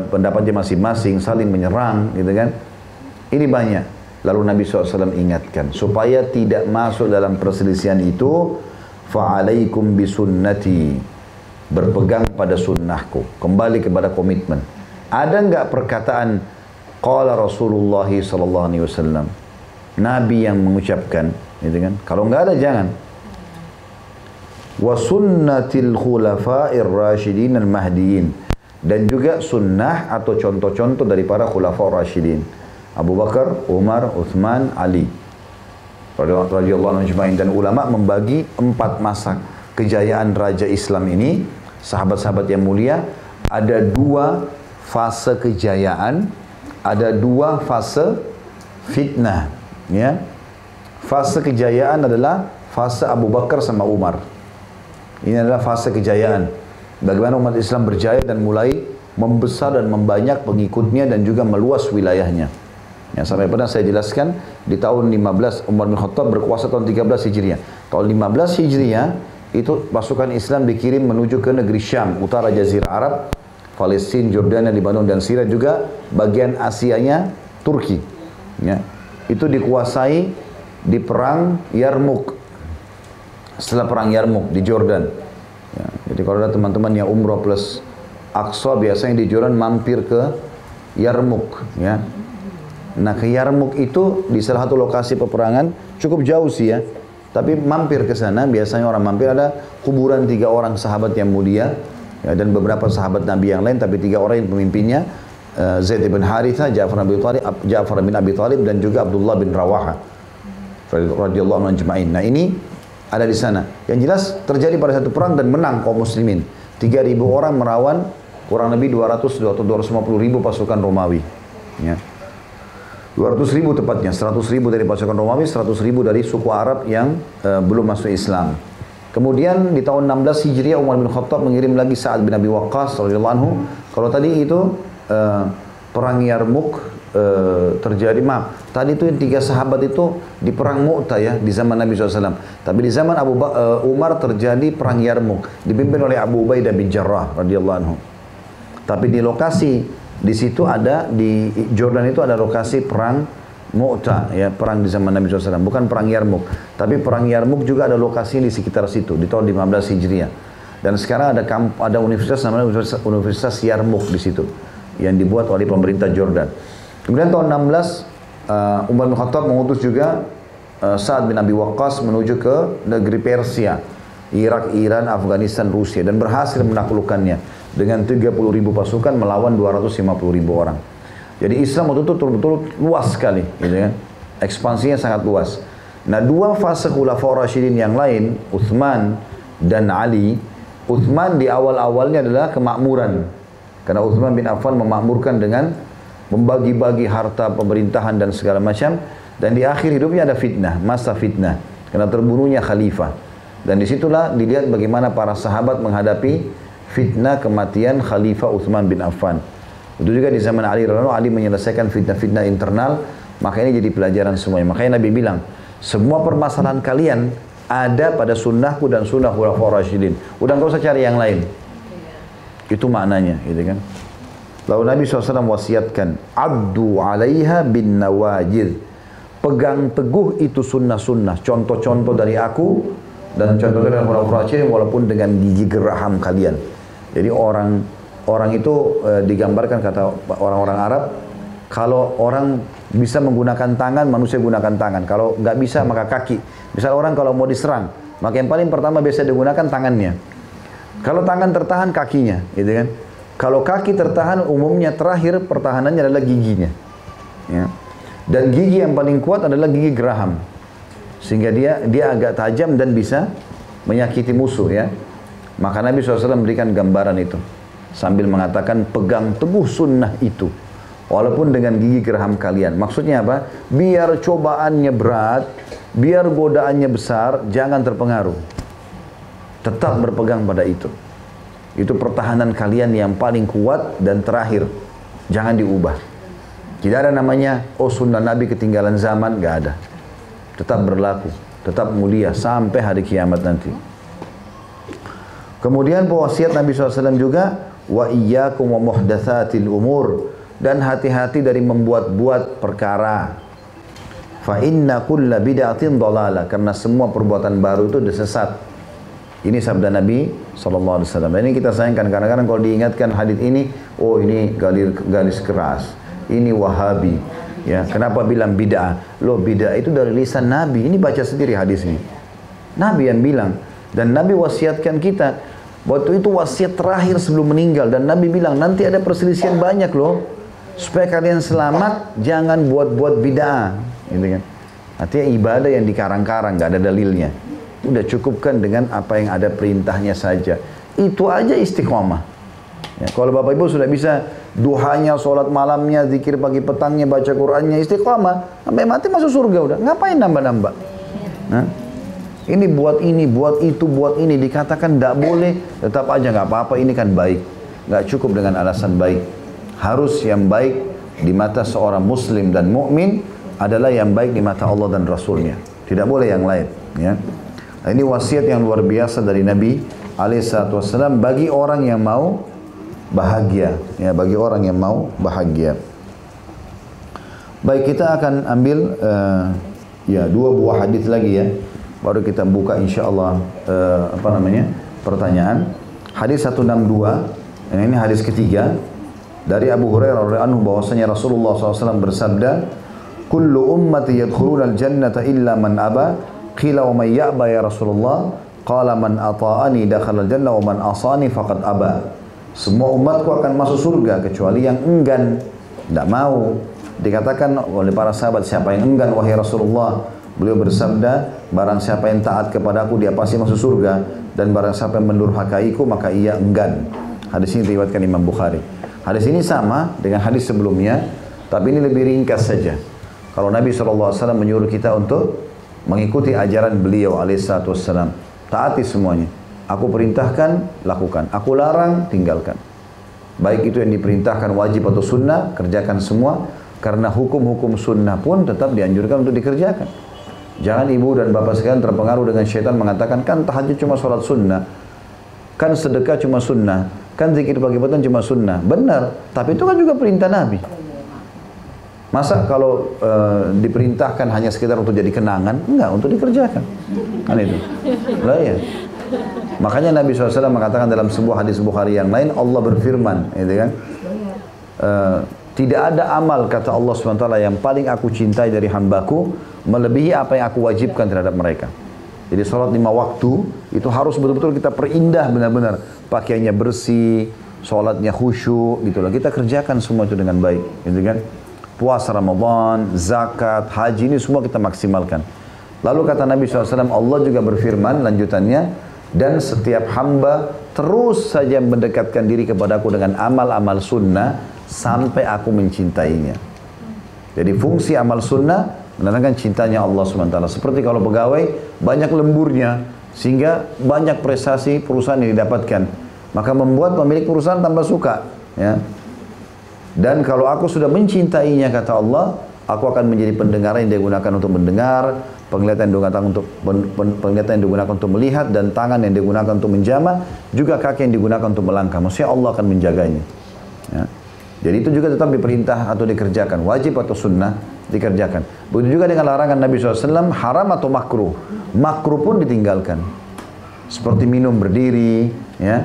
[SPEAKER 1] pendapatnya masing-masing, saling menyerang, gitu kan. Ini banyak. Lalu Nabi SAW ingatkan, supaya tidak masuk dalam perselisihan itu, fa'alaikum bisunnati, berpegang pada sunnahku, kembali kepada komitmen. Ada enggak perkataan qala Rasulullah SAW, Nabi yang mengucapkan, gitu kan? Kalau enggak ada jangan. Wa sunnatil khulafa'ir rasyidin al-mahdiyin, dan juga sunnah atau contoh-contoh dari para khulafa'ur rasyidin, Abu Bakar, Umar, Uthman, Ali radhiyallahu anhum ajma'in. Dan ulama membagi 4 masa kejayaan raja Islam ini, sahabat-sahabat yang mulia, ada 2 fase kejayaan, ada 2 fase fitnah, ya. Fase kejayaan adalah fase Abu Bakar sama Umar. Ini adalah fase kejayaan. Bagaimana umat Islam berjaya dan mulai membesar dan membanyak pengikutnya dan juga meluas wilayahnya. Yang sampai pernah saya jelaskan, di tahun 15 Umar bin Khattab berkuasa tahun 13 Hijriah. Tahun 15 Hijriah itu pasukan Islam dikirim menuju ke negeri Syam, utara Jazirah Arab, Palestina, Jordania, Lebanon dan Syria, juga bagian Asianya Turki. Ya. Itu dikuasai di perang Yarmuk. Setelah perang Yarmuk di Jordan. Ya. Jadi kalau ada teman-teman yang umroh plus Aqsa, biasanya di Jordan mampir ke Yarmuk. Ya. Nah, ke Yarmuk itu di salah satu lokasi peperangan, cukup jauh sih ya, tapi mampir ke sana. Biasanya orang mampir, ada kuburan 3 orang sahabat yang mulia, ya, dan beberapa sahabat Nabi yang lain, tapi 3 orang yang pemimpinnya, Zaid bin Haritha, Ja'far bin Abi Talib, dan juga Abdullah bin Rawaha radhiyallahu anhum ajma'in. Nah, ini ada di sana. Yang jelas terjadi pada satu perang dan menang kaum muslimin. 3.000 orang melawan kurang lebih 250.000 pasukan Romawi. Ya. 200.000 tepatnya, 100.000 dari pasukan Romawi, 100.000 dari suku Arab yang belum masuk Islam. Kemudian di tahun 16 Hijriah Umar bin Khattab mengirim lagi Sa'ad bin Abi Waqqas radhiyallahu anhu. Kalau tadi itu perang Yarmuk terjadi, tadi itu 3 sahabat itu di perang Mu'tah ya, di zaman Nabi SAW. Tapi di zaman Umar terjadi perang Yarmuk, dipimpin oleh Abu Ubaidah bin Jarrah radhiyallahu anhu. Tapi di lokasi di situ ada, di Jordan itu ada lokasi perang Mu'tah, ya, perang di zaman Nabi SAW, bukan perang Yarmuk. Tapi perang Yarmuk juga ada lokasi di sekitar situ, di tahun 15 Hijriah. Dan sekarang ada universitas namanya Universitas Yarmuk di situ, yang dibuat oleh pemerintah Jordan. Kemudian tahun 16, Umar bin Khattab mengutus juga Sa'ad bin Abi Waqqas menuju ke negeri Persia, Irak, Iran, Afghanistan, Rusia, dan berhasil menaklukkannya dengan 30.000 pasukan melawan 250.000 orang. Jadi Islam waktu itu betul-betul luas sekali, gitu kan? Ekspansinya sangat luas. Nah, 2 fase Khulafaur Rasyidin yang lain, Uthman dan Ali. Uthman di awal-awalnya adalah kemakmuran, karena Uthman bin Affan memakmurkan dengan membagi-bagi harta pemerintahan dan segala macam. Dan di akhir hidupnya ada fitnah, masa fitnah, karena terbunuhnya khalifah. Dan disitulah dilihat bagaimana para sahabat menghadapi fitnah kematian Khalifah Uthman bin Affan. Itu juga di zaman Ali radhiyallahu anhu, Ali menyelesaikan fitnah-fitnah internal, maka ini jadi pelajaran semuanya. Makanya Nabi bilang, semua permasalahan kalian ada pada sunnahku dan sunnah Khulafaur Rasyidin. Udah nggak usah cari yang lain. Itu maknanya, gitu kan. Lalu Nabi SAW wasiatkan, addu 'alaiha bin nawajid. Pegang teguh itu sunnah-sunnah. Contoh-contoh dari aku dan contoh dari orang-orang Aceh walaupun dengan gigi geraham kalian. Jadi orang itu digambarkan kata orang-orang Arab, kalau orang bisa menggunakan tangan, manusia gunakan tangan. Kalau nggak bisa maka kaki. Misal orang kalau mau diserang, maka yang paling pertama biasa digunakan tangannya. Kalau tangan tertahan kakinya, gitu kan? Kalau kaki tertahan, umumnya terakhir pertahanannya adalah giginya. Ya. Dan gigi yang paling kuat adalah gigi geraham. Sehingga dia agak tajam dan bisa menyakiti musuh, ya. Maka Nabi SAW memberikan gambaran itu. Sambil mengatakan, pegang teguh sunnah itu. Walaupun dengan gigi geraham kalian. Maksudnya apa? Biar cobaannya berat, biar godaannya besar, jangan terpengaruh. Tetap berpegang pada itu. Itu pertahanan kalian yang paling kuat dan terakhir. Jangan diubah. Tidak ada namanya, oh sunnah Nabi ketinggalan zaman, gak ada. Tetap berlaku, tetap mulia sampai hari kiamat nanti. Kemudian wasiat Nabi SAW juga, wa iyyakum wa muhdatsatil umur, dan hati-hati dari membuat-buat perkara. Fa inna kulla bid'atin dhalalah, karena semua perbuatan baru itu sudah sesat. Ini sabda Nabi SAW. Ini kita sayangkan kadang-kadang kalau diingatkan hadis ini, oh ini garis keras, ini Wahabi. Ya, kenapa bilang bid'ah? Loh, bid'ah itu dari lisan Nabi. Ini baca sendiri hadis ini. Nabi yang bilang, dan Nabi wasiatkan kita. Waktu itu wasiat terakhir sebelum meninggal, dan Nabi bilang nanti ada perselisihan banyak loh. Supaya kalian selamat, jangan buat-buat bid'ah, gitu kan? Artinya ibadah yang dikarang-karang, nggak ada dalilnya. Udah cukupkan dengan apa yang ada perintahnya saja. Itu aja istiqomah. Ya, kalau Bapak Ibu sudah bisa duhanya, sholat malamnya, zikir pagi petangnya, baca Qur'annya, istiqomah, sampai mati masuk surga udah. Ngapain nambah-nambah? Nah, ini, buat itu, buat ini, dikatakan tidak boleh, tetap aja nggak apa-apa. Ini kan baik, nggak cukup dengan alasan baik. Harus yang baik di mata seorang Muslim dan mukmin adalah yang baik di mata Allah dan Rasulnya. Tidak boleh yang lain. Ya. Nah, ini wasiat yang luar biasa dari Nabi SAW bagi orang yang mau bahagia, ya, bagi orang yang mau bahagia. Baik, kita akan ambil ya 2 buah hadis lagi ya, baru kita buka insyaallah pertanyaan. Hadis 162, yang ini hadis ketiga dari Abu Hurairah radhiyallahu anhu bahwasanya Rasulullah SAW bersabda, "Kullu ummati yadkhuluna al-jannata illa man aba." Qila wa man ya'ba ya Rasulullah? Qala man ata'ani dakhala al-jannah wa man asani faqad aba. Semua umatku akan masuk surga kecuali yang enggan, tidak mau. Dikatakan oleh para sahabat, siapa yang enggan wahai Rasulullah? Beliau bersabda, barang siapa yang taat kepadaku dia pasti masuk surga, dan barang siapa yang mendurhakaiku maka ia enggan. Hadis ini diriwayatkan Imam Bukhari. Hadis ini sama dengan hadis sebelumnya, tapi ini lebih ringkas saja. Kalau Nabi SAW menyuruh kita untuk mengikuti ajaran beliau alaihissalam, taati semuanya. Aku perintahkan, lakukan. Aku larang, tinggalkan. Baik itu yang diperintahkan wajib atau sunnah, kerjakan semua. Karena hukum-hukum sunnah pun tetap dianjurkan untuk dikerjakan. Jangan ibu dan bapak sekalian terpengaruh dengan syaitan mengatakan, kan tahajud cuma sholat sunnah, kan sedekah cuma sunnah, kan zikir pagi petang cuma sunnah. Benar, tapi itu kan juga perintah Nabi. Masa kalau diperintahkan hanya sekedar untuk jadi kenangan? Enggak, untuk dikerjakan. Kan itu. Lah ya. Makanya Nabi SAW mengatakan dalam sebuah hadis Bukhari yang lain, Allah berfirman, gitu kan? Tidak ada amal, kata Allah SWT, yang paling aku cintai dari hambaku melebihi apa yang aku wajibkan terhadap mereka. Jadi sholat 5 waktu itu harus betul-betul kita perindah benar-benar. Pakaiannya bersih, sholatnya khusyuk, gitulah. Kita kerjakan semua itu dengan baik, gitu kan? Puasa Ramadan, zakat, haji, ini semua kita maksimalkan. Lalu kata Nabi SAW, Allah juga berfirman lanjutannya, dan setiap hamba terus saja mendekatkan diri kepadaku dengan amal-amal sunnah sampai aku mencintainya. Jadi fungsi amal sunnah menandakan cintanya Allah SWT. Seperti kalau pegawai banyak lemburnya sehingga banyak prestasi perusahaan yang didapatkan, maka membuat pemilik perusahaan tambah suka, ya. Dan kalau aku sudah mencintainya, kata Allah, Aku akan menjadi pendengar yang digunakan untuk mendengar, penglihatan yang digunakan untuk penglihatan yang digunakan untuk melihat, dan tangan yang digunakan untuk menjamah, juga kaki yang digunakan untuk melangkah. Maksudnya Allah akan menjaganya. Ya. Jadi itu juga tetap diperintah atau dikerjakan, wajib atau sunnah dikerjakan. Begitu juga dengan larangan Nabi SAW, haram atau makruh. Makruh pun ditinggalkan. Seperti minum berdiri, ya,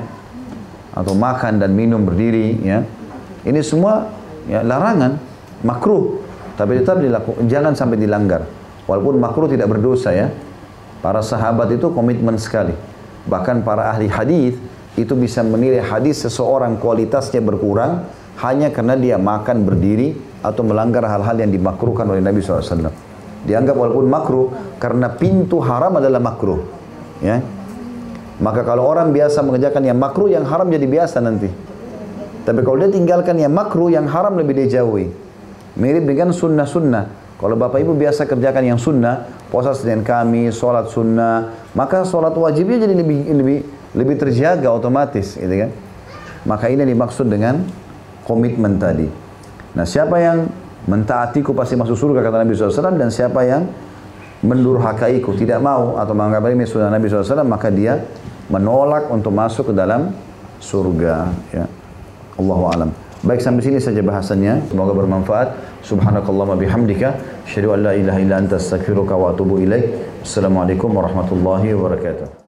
[SPEAKER 1] atau makan dan minum berdiri, ya. Ini semua ya, larangan, makruh. Tapi tetap dilakukan, jangan sampai dilanggar. Walaupun makruh tidak berdosa ya. Para sahabat itu komitmen sekali. Bahkan para ahli hadis itu bisa menilai hadis seseorang kualitasnya berkurang hanya karena dia makan berdiri atau melanggar hal-hal yang dimakruhkan oleh Nabi SAW. Dianggap walaupun makruh karena pintu haram adalah makruh. Ya. Maka kalau orang biasa mengerjakan yang makruh, yang haram jadi biasa nanti. Tapi kalau dia tinggalkan yang makruh, yang haram lebih dia jauhi. Mirip dengan sunnah-sunnah. Kalau bapak ibu biasa kerjakan yang sunnah, puasa Senin Kamis, sholat sunnah, maka sholat wajibnya jadi lebih terjaga otomatis, gitu kan? Maka ini dimaksud dengan komitmen tadi. Nah, siapa yang mentaatiku pasti masuk surga kata Nabi SAW, dan siapa yang mendurhakaiku, tidak mau atau menganggap ini sunnah Nabi SAW, maka dia menolak untuk masuk ke dalam surga. Ya. Allahu a'lam. Baik, sampai sini saja bahasannya. Semoga bermanfaat. Subhanakallahumma bihamdika, asyhadu an la ilaha illa anta, astaghfiruka wa atubu ilaik. Assalamualaikum warahmatullahi wabarakatuh.